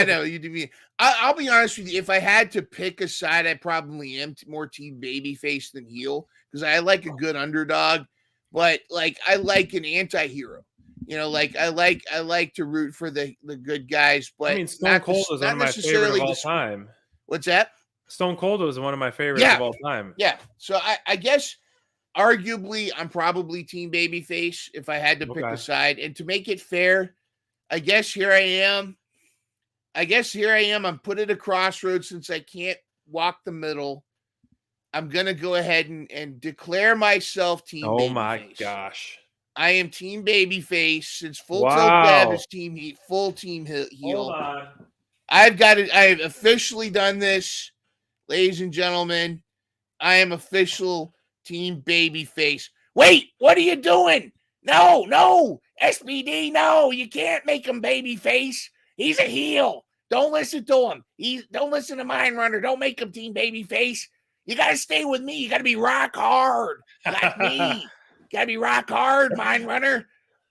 know you do me. I'll be honest with you. If I had to pick a side, I probably am more team babyface than heel because I like a good underdog. But like I like an anti-hero. I like to root for the good guys. But I mean, Stone Cold is one of my favorite of all time. What's that? Stone Cold was one of my favorites of all time. Yeah. So I guess arguably I'm probably team babyface if I had to pick a side. And to make it fair, I guess here I am. I'm put at a crossroads since I can't walk the middle. I'm going to go ahead and declare myself team babyface. Oh, my gosh. I am team babyface since Full Tilt Deb is full team heel. Hold on. I've officially done this, ladies and gentlemen. I am official team babyface. Wait, what are you doing? No, SPD, no, you can't make him babyface. He's a heel. Don't listen to him. Don't listen to Mind Runner. Don't make him team babyface. You got to stay with me. You got to be rock hard like me. You got to be rock hard, Mind Runner.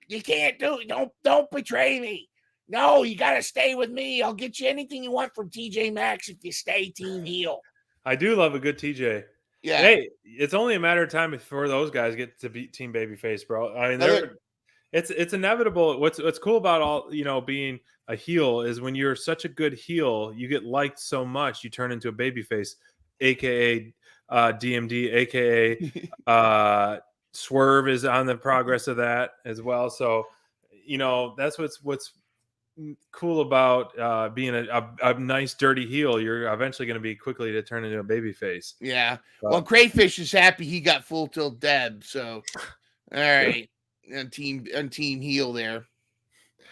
You can't do it. Don't betray me. No, you got to stay with me. I'll get you anything you want from TJ Maxx if you stay team heel. I do love a good TJ. Yeah. Hey, it's only a matter of time before those guys get to be team babyface, bro. I mean, it's inevitable. What's cool about all being a heel is when you're such a good heel, you get liked so much, you turn into a babyface, aka DMD, aka Swerve is on the progress of that as well. So that's what's cool about being a nice dirty heel. You're eventually going to be quickly to turn into a baby face. Yeah. Well, Crayfish is happy he got Full Tilt Deb. So, all right, on team heel there.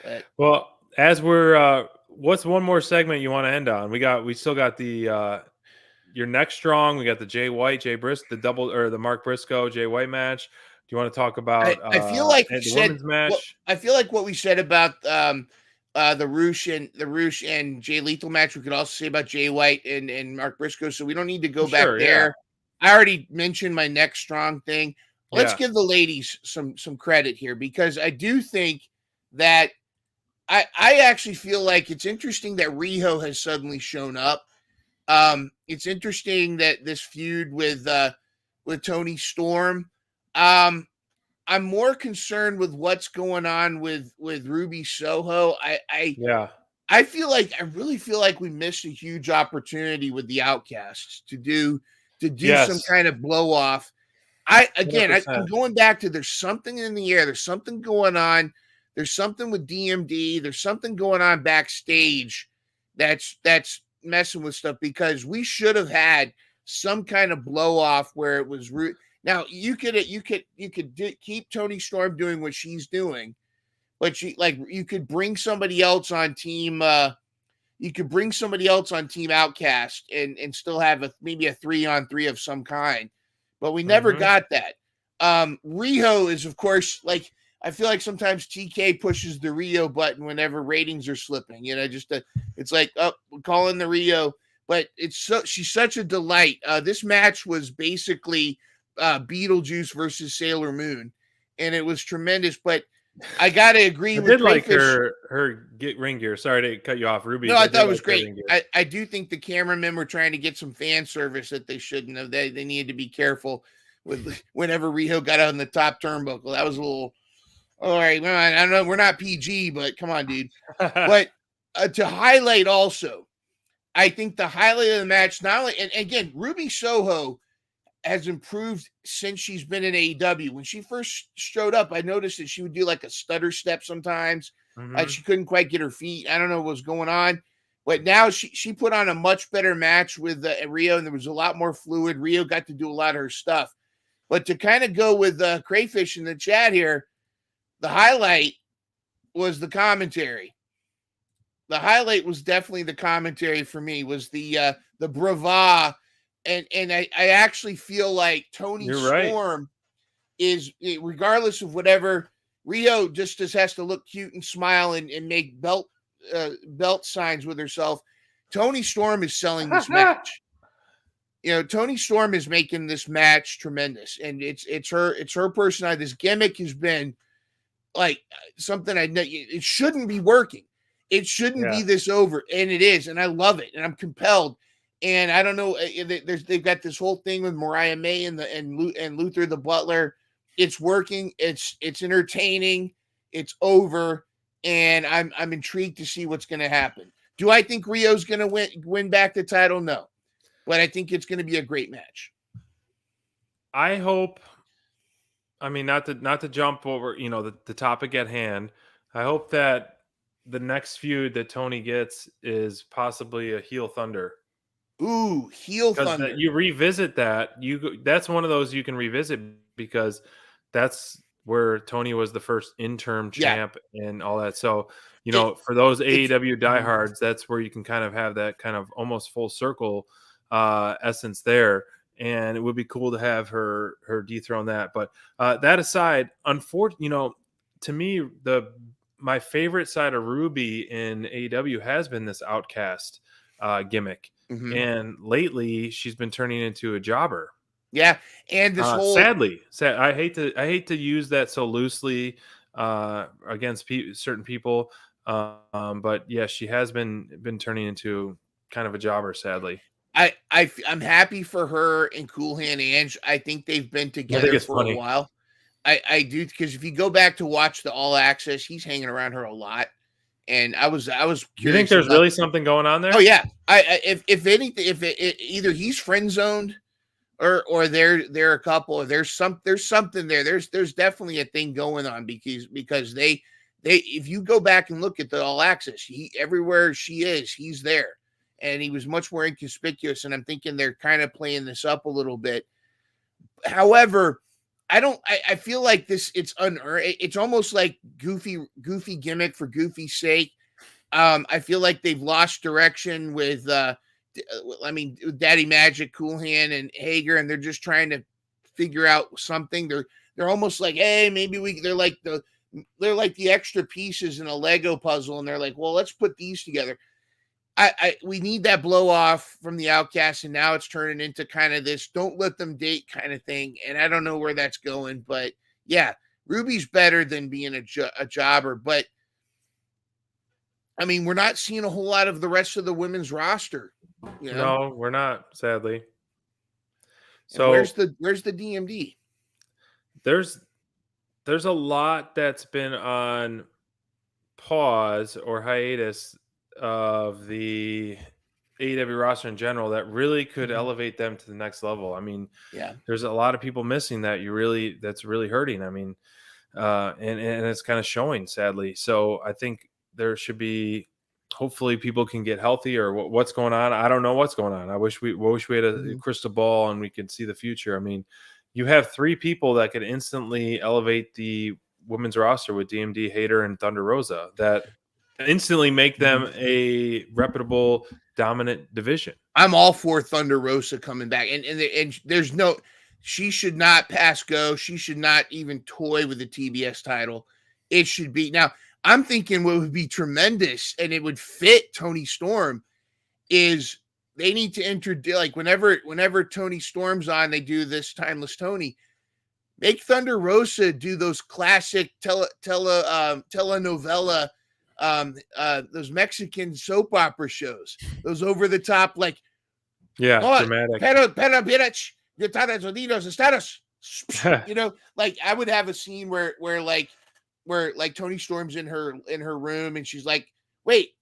But, well, as we're what's one more segment you want to end on? We still got the your next strong. We got the Jay White, Jay Briscoe, the Mark Briscoe, Jay White match. Do you want to talk about? I feel like the women's match. I feel like what we said about the Roosh and Jay Lethal match, we could also say about Jay White and Mark Briscoe. So we don't need to go back there. Yeah. I already mentioned my next strong thing. Let's give the ladies some credit here because I do think that I actually feel like it's interesting that Riho has suddenly shown up. It's interesting that this feud with Toni Storm. I'm more concerned with what's going on with Ruby Soho. I really feel like we missed a huge opportunity with the Outcasts to do some kind of blow off. I'm going back to there's something in the air. There's something going on. There's something with DMD. There's something going on backstage that's messing with stuff because we should have had some kind of blow off where it was Now you could keep Toni Storm doing what she's doing, but you could bring somebody else on team. You could bring somebody else on Team Outcast and still have maybe a 3-on-3 of some kind, but we never got that. Riho is of course I feel like sometimes TK pushes the Rio button whenever ratings are slipping. It's like we're calling the Rio, but she's such a delight. This match was basically Beetlejuice versus Sailor Moon, and it was tremendous. But I gotta agree I with did like Crayfish. her get ring gear. Sorry to cut you off, Ruby. No, I did thought it was like her great. ring gear. I do think the cameramen were trying to get some fan service that they shouldn't have. They needed to be careful with whenever Rio got on the top turnbuckle. That was a little. All right, well, I don't know. We're not PG, but come on, dude. But to highlight also, I think the highlight of the match, not only, and again, Ruby Soho has improved since she's been in AEW. When she first showed up, I noticed that she would do like a stutter step sometimes. Mhm. She couldn't quite get her feet. I don't know what was going on. But now she put on a much better match with Rio, and there was a lot more fluid. Rio got to do a lot of her stuff. But to kind of go with Crayfish in the chat here, the highlight was the commentary. The highlight was definitely the commentary for me, was the bravado. And I actually feel like Tony You're right. Storm is, regardless of whatever, Rio just has to look cute and smile and make belt signs with herself. Tony Storm is selling this match. Tony Storm is making this match tremendous, and it's her personality. This gimmick has been like something I know it shouldn't be working. It shouldn't be this over, and it is, and I love it, and I'm compelled. And I don't know, they've got this whole thing with Mariah May and Luther the Butler. It's working. It's entertaining. It's over, and I'm intrigued to see what's going to happen. Do I think Rio's going to win back the title? No, but I think it's going to be a great match. I hope. I mean, not to jump over, the topic at hand. I hope that the next feud that Tony gets is possibly a heel Thunder. Ooh, heel Thunder. You revisit that. That's one of those you can revisit because that's where Tony was the first interim champ and all that. So, for those AEW diehards, that's where you can kind of have that kind of almost full circle essence there. And it would be cool to have her dethrone that. But that aside, unfortunately, to me, my favorite side of Ruby in AEW has been this outcast gimmick. Mm-hmm. And lately she's been turning into a jobber. Yeah. And this whole I hate to use that so loosely against certain people. But yeah, she has been turning into kind of a jobber, sadly. I'm happy for her and Cool Hand Ange. I think they've been together for a while. I do, because if you go back to watch the All Access, he's hanging around her a lot. And I was curious. You think there's really something going on there? Oh yeah. If anything, either he's friend zoned or they're a couple, or there's something there. There's definitely a thing going on because they if you go back and look at the All Access, everywhere she is, he's there. And he was much more inconspicuous. And I'm thinking they're kind of playing this up a little bit. However, I feel like it's unearned. It's almost like goofy gimmick for goofy's sake. I feel like they've lost direction with, Daddy Magic, Cool Hand, and Hager, and they're just trying to figure out something. They're almost like, hey, maybe they're like the extra pieces in a Lego puzzle, and they're like, well, let's put these together. We need that blow off from the Outcast, and now it's turning into kind of this don't let them date kind of thing. And I don't know where that's going, but yeah, Ruby's better than being a jobber. But I mean, we're not seeing a whole lot of the rest of the women's roster. No, we're not, sadly. So where's the DMD? There's a lot that's been on pause or hiatus of the AEW roster in general that really could elevate them to the next level. I mean, there's a lot of people missing that's really hurting. I mean, and it's kind of showing, sadly. So I think there should be, hopefully people can get healthy, or what's going on. I don't know what's going on. I wish we had a crystal ball and we could see the future. I mean, you have three people that could instantly elevate the women's roster with DMD, Hayter, and Thunder Rosa that instantly make them a reputable, dominant division. I'm all for Thunder Rosa coming back, and there's no, she should not pass go. She should not even toy with the TBS title. It should be now. I'm thinking what would be tremendous, and it would fit Tony Storm, is they need to introduce, like whenever Tony Storm's on, they do this Timeless Tony. Make Thunder Rosa do those classic telenovela, those Mexican soap opera shows, those over the top, like, Yeah, oh, dramatic. pero, bitch, Estados Unidos, Estados, you know, like I would have a scene where Tony Storm's in her room and she's like, wait,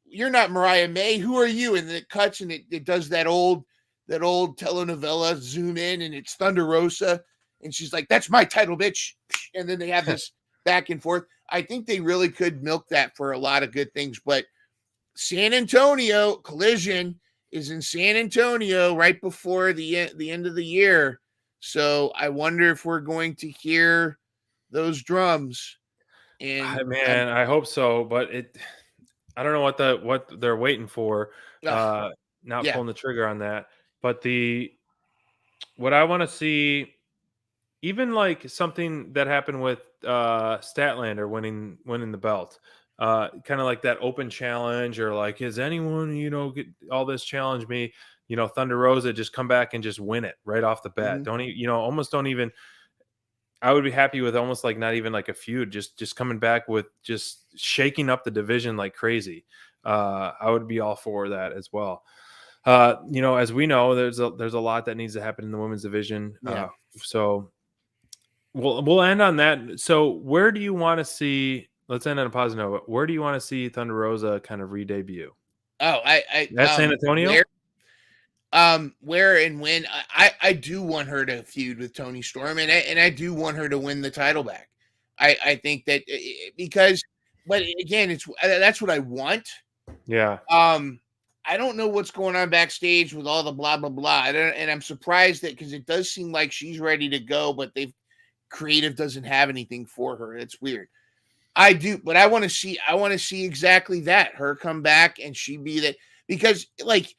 you're not Mariah May. Who are you? And then it cuts and it does that old telenovela zoom in and it's Thunder Rosa. And she's like, that's my title, bitch. And then they have this back and forth. I think they really could milk that for a lot of good things. But San Antonio Collision is in San Antonio right before the end of the year. So I wonder if we're going to hear those drums. And Man, I hope so, but I don't know what they're waiting for. Not pulling the trigger on that. But what I want to see, even like something that happened with Statlander winning the belt, kind of like that open challenge, or like, is anyone get all this challenge me? Thunder Rosa, just come back and just win it right off the bat. Almost don't even. I would be happy with almost like not even like a feud, just coming back with just shaking up the division like crazy. I would be all for that as well. As we know, there's a lot that needs to happen in the women's division. Yeah. So we'll end on that. So where do you want to see? Let's end on a positive note. Where do you want to see Thunder Rosa kind of re-debut? That's San Antonio. Where and when I do want her to feud with Tony Storm, and I do want her to win the title back. I think that because, but again, that's what I want. Yeah. I don't know what's going on backstage with all the blah blah blah, and I'm surprised that because it does seem like she's ready to go, but creative doesn't have anything for her. It's weird. I do, but I want to see exactly that, her come back and she be that, because like.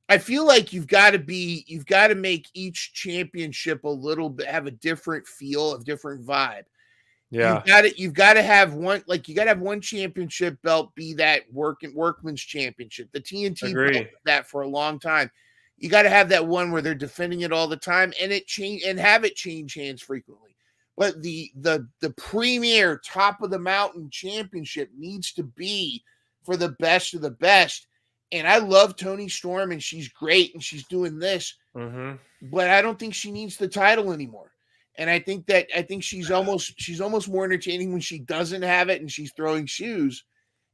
I feel like you've got to make each championship a little bit have a different feel, a different vibe. Yeah. You've got to have one, like you got to have one championship belt be that workman's championship. The TNT belt that for a long time. You got to have that one where they're defending it all the time and have it change hands frequently. But the premier top of the mountain championship needs to be for the best of the best. And I love Toni Storm, and she's great, and she's doing this. Mm-hmm. But I don't think she needs the title anymore. And I think she's almost more entertaining when she doesn't have it and she's throwing shoes.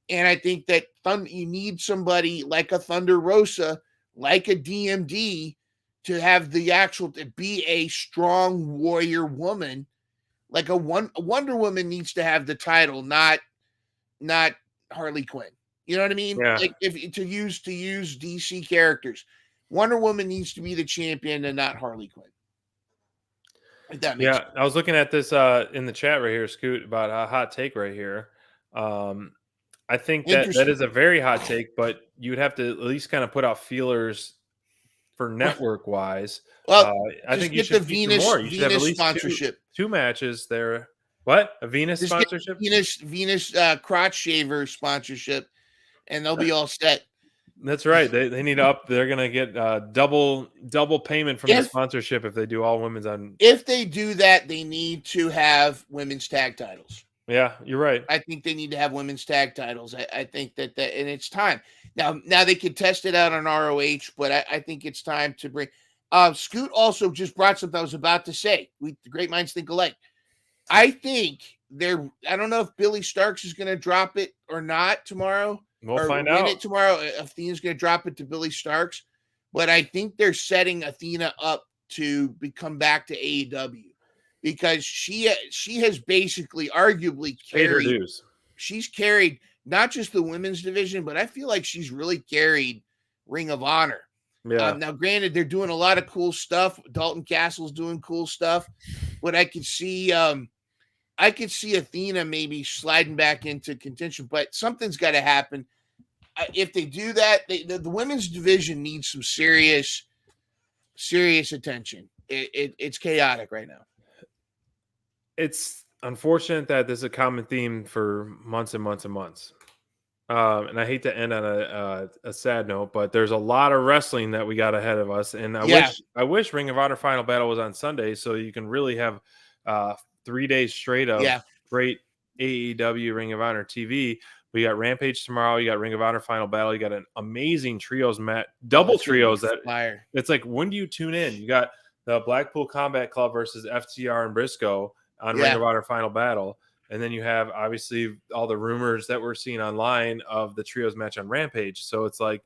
And I think that you need somebody like a Thunder Rosa, like a DMD, to have to be a strong warrior woman. Like a Wonder Woman needs to have the title, not Harley Quinn. You know what I mean? Yeah. Like to use DC characters, Wonder Woman needs to be the champion and not Harley Quinn. If that makes sense. I was looking at this in the chat right here, Scoot, about a hot take right here. I think that is a very hot take, but you would have to at least kind of put out feelers for network wise. Well, I think you should Venus more. You should have at least sponsorship. Two matches there. What? A Venus Just sponsorship? Venus crotch shaver sponsorship. And they'll be all set. That's right. They need up. They're gonna get double payment from the sponsorship if they do all women's on. If they do that, they need to have women's tag titles. Yeah, you're right. I think they need to have women's tag titles. I think that and it's time now. They could test it out on ROH, but I think it's time to bring. Scoot also just brought something I was about to say. The great minds think alike. I think I don't know if Billy Starks is going to drop it or not tomorrow. We'll find out it tomorrow. Athena's going to drop it to Billy Starks, but I think they're setting Athena up to come back to AEW because she has basically arguably carried. She's carried not just the women's division, but I feel like she's really carried Ring of Honor. Yeah. Now, granted, they're doing a lot of cool stuff. Dalton Castle's doing cool stuff, but I could see Athena maybe sliding back into contention, but something's got to happen. If they do that, the women's division needs some serious attention. It's chaotic right now. It's unfortunate that this is a common theme for months and months and months. And I hate to end on a sad note, but there's a lot of wrestling that we got ahead of us. And I wish Ring of Honor Final Battle was on Sunday so you can really have 3 days straight of Yeah. great AEW Ring of Honor TV. We got Rampage tomorrow. You got Ring of Honor Final Battle. You got an amazing trios match, double That's gonna be trios. That fire. it's like, when do you tune in? You got the Blackpool Combat Club versus FTR and Briscoe on Ring of Honor Final Battle. And then you have obviously all the rumors that we're seeing online of the trios match on Rampage. So it's like,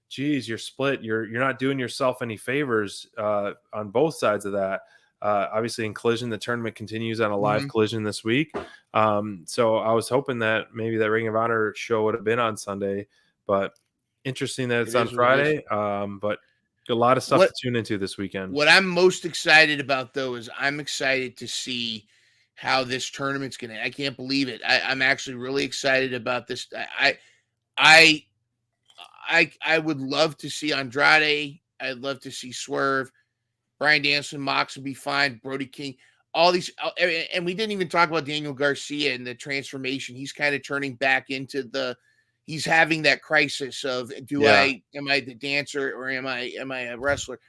geez, you're split. You're not doing yourself any favors on both sides of that. Obviously in Collision, the tournament continues on a live Collision this week. So I was hoping that maybe that Ring of Honor show would have been on Sunday, but interesting that it's on Friday. But a lot of stuff to tune into this weekend. What I'm most excited about, though, is I'm excited to see how this tournament's going to. I can't believe it. I'm actually really excited about this. I would love to see Andrade. I'd love to see Swerve. Bryan Danielson, Mox would be fine. Brody King, all these, and we didn't even talk about Daniel Garcia and the transformation. He's kind of turning back into he's having that crisis of am I the dancer or am I a wrestler?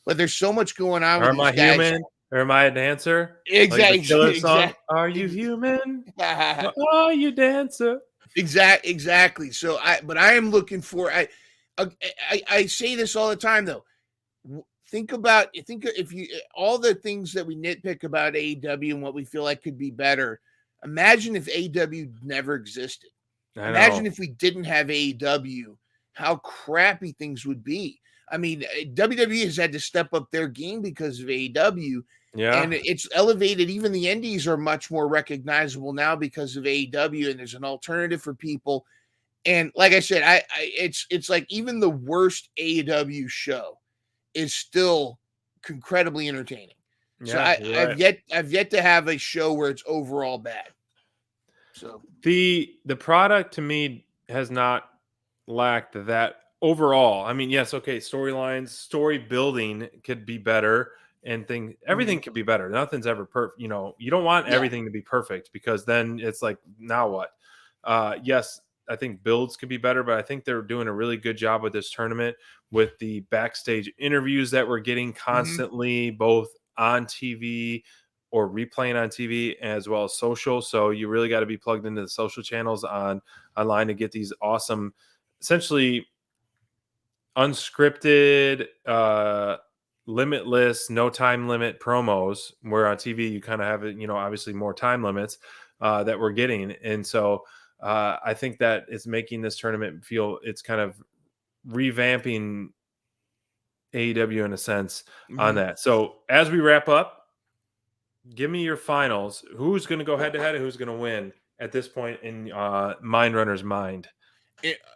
But there's so much going on. Or with am I human? Or am I a dancer? Exactly. Are you human? Or are you dancer? Exactly. So I am looking for. I say this all the time though. Think if you all the things that we nitpick about AEW and what we feel like could be better. Imagine if AEW never existed. Imagine if we didn't have AEW, how crappy things would be. I mean, WWE has had to step up their game because of AEW. Yeah. And it's elevated. Even the indies are much more recognizable now because of AEW, and there's an alternative for people. And like I said, it's like even the worst AEW show is still incredibly entertaining. Yeah, so I've yet to have a show where it's overall bad. So the product to me has not lacked that overall. I mean, yes, okay, storylines, story building could be better, and everything could be better. Nothing's ever perfect. You know, you don't want everything to be perfect, because then it's like, now what? Yes, I think builds could be better, but I think they're doing a really good job with this tournament, with the backstage interviews that we're getting constantly, both on TV or replaying on TV, as well as social. So you really got to be plugged into the social channels online to get these awesome, essentially unscripted, limitless, no time limit promos, where on TV you kind of have it, obviously more time limits that we're getting. And so I think that it's making this tournament feel, it's kind of revamping AEW in a sense on that. So as we wrap up, give me your finals. Who's going to go head to head and who's going to win at this point in Mind Runner's mind?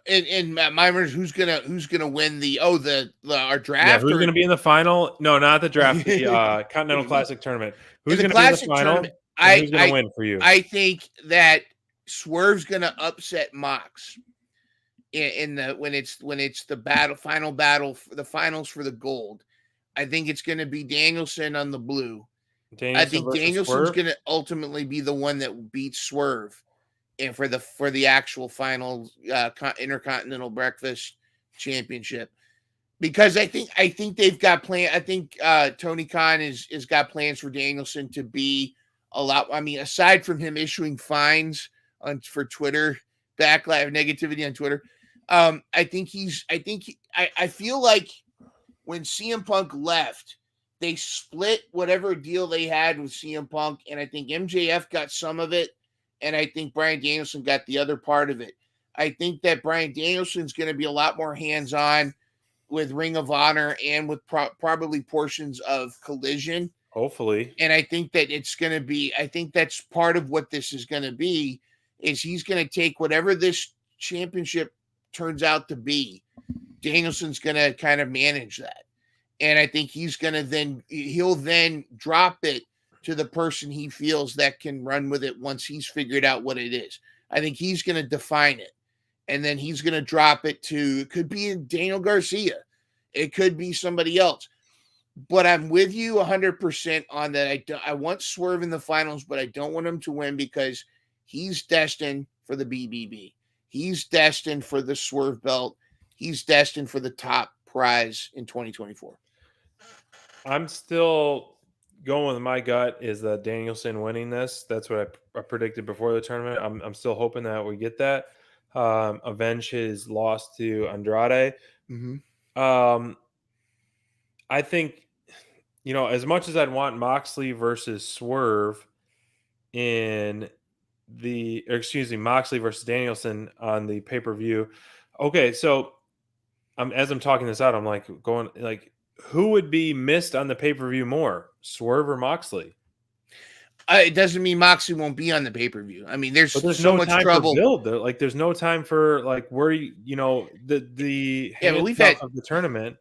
In Mind Runners, who's gonna win our draft? Yeah, who's going to be in the final? No, not the draft. The Continental Classic tournament. Who's going to be in the final? Who's going to win for you? I think that Swerve's going to upset Mox when it's the final battle, the finals for the gold. I think it's going to be Danielson on the blue. I think Danielson's going to ultimately be the one that beats Swerve, and for the actual final Intercontinental Breakfast Championship, because I think they've got plan. I think Tony Khan is got plans for Danielson to be a lot. I mean, aside from him issuing fines for Twitter backlash, negativity on Twitter, I feel like when CM Punk left, they split whatever deal they had with CM Punk, and I think MJF got some of it, and I think Bryan Danielson got the other part of it. I think that Bryan Danielson's going to be a lot more hands-on with Ring of Honor and with probably portions of Collision. Hopefully. And I think that it's going to be, I think that's part of what this is going to be, is he's going to take whatever this championship turns out to be. Danielson's going to kind of manage that. And I think he'll then drop it to the person he feels that can run with it once he's figured out what it is. I think he's going to define it. And then he's going to drop it to, it could be Daniel Garcia. It could be somebody else. But I'm with you 100% on that. I want Swerve in the finals, but I don't want him to win because he's destined for the BBB. He's destined for the Swerve belt. He's destined for the top prize in 2024. I'm still going with my gut is that Danielson winning this. That's what I predicted before the tournament. I'm still hoping that we get that. Avenge his loss to Andrade. Mm-hmm. I think, as much as I'd want Moxley versus Swerve Moxley versus Danielson on the pay-per-view. Okay, so as I'm talking this out, I'm like going like, who would be missed on the pay-per-view more, Swerve or Moxley? It doesn't mean Moxley won't be on the pay-per-view. I mean, there's But so much trouble. for build. There's no time for where the Yeah, but we've handcuff had- of the tournament.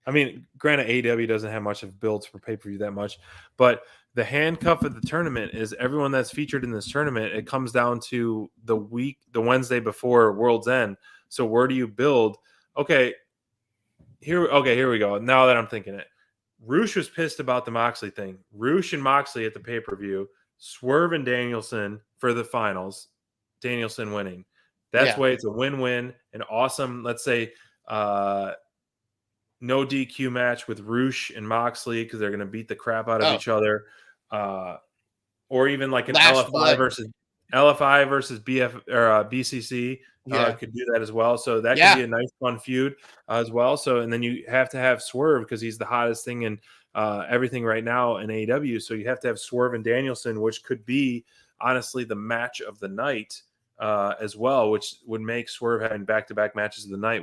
I mean, granted, AEW doesn't have much of builds for pay-per-view that much, but the handcuff of the tournament is everyone that's featured in this tournament. It comes down to the Wednesday before World's End. So where do you build? Okay, here we go. Now that I'm thinking it, Roosh was pissed about the Moxley thing. Roosh and Moxley at the pay-per-view, Swerve and Danielson for the finals, Danielson winning. That's why it's a win-win, an awesome, let's say, no DQ match with Roosh and Moxley because they're going to beat the crap out of each other. Or even like an LFI versus BF or BCC could do that as well. So that could be a nice fun feud as well. So, and then you have to have Swerve because he's the hottest thing in everything right now in AEW. So you have to have Swerve and Danielson, which could be honestly the match of the night as well, which would make Swerve having back-to-back matches of the night,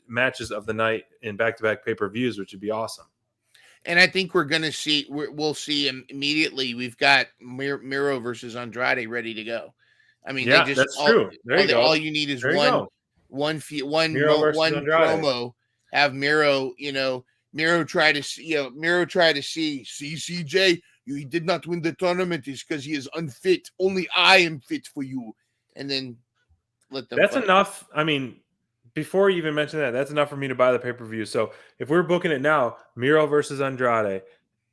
matches of the night in back-to-back pay-per-views, which would be awesome. And I think we'll see immediately. We've got Miro versus Andrade ready to go. I mean, that's true. There you go. All you need is one promo. Have Miro, Miro try to see CJ. He did not win the tournament is because he is unfit. Only I am fit for you. And then let them. That's fight. enough. I mean, before you even mention that, that's enough for me to buy the pay-per-view. So if we're booking it now, Miro versus Andrade,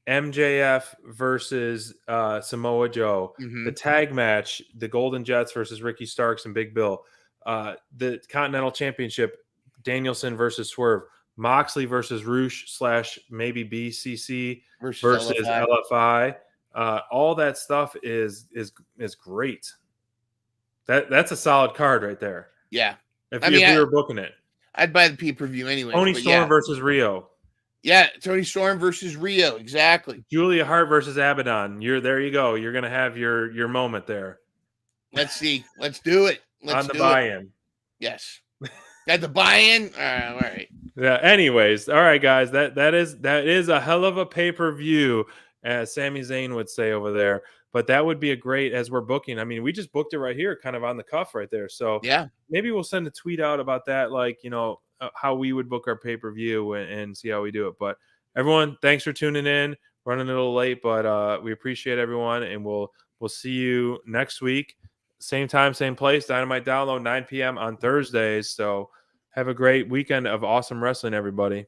MJF versus Samoa Joe, the tag match, the Golden Jets versus Ricky Starks and Big Bill, the Continental Championship, Danielson versus Swerve, Moxley versus Roosh / maybe BCC versus LFI. All that stuff is great. That's a solid card right there. Yeah. If we were booking it, I'd buy the pay-per-view anyway. Tony Storm versus Rio. Yeah, Tony Storm versus Rio, exactly. Julia Hart versus Abaddon. There you go. You're gonna have your moment there. Let's see. Let's do it. On the buy-in. Yes. Got the buy-in. All right. Yeah. Anyways, all right, guys. That is a hell of a pay-per-view, as Sami Zayn would say over there. But that would be a great, as we're booking. I mean, we just booked it right here, kind of on the cuff right there. So yeah, maybe we'll send a tweet out about that, how we would book our pay-per-view and see how we do it. But everyone, thanks for tuning in. Running a little late, but we appreciate everyone, and we'll see you next week. Same time, same place. Dynamite Download, 9 p.m. on Thursdays. So have a great weekend of awesome wrestling, everybody.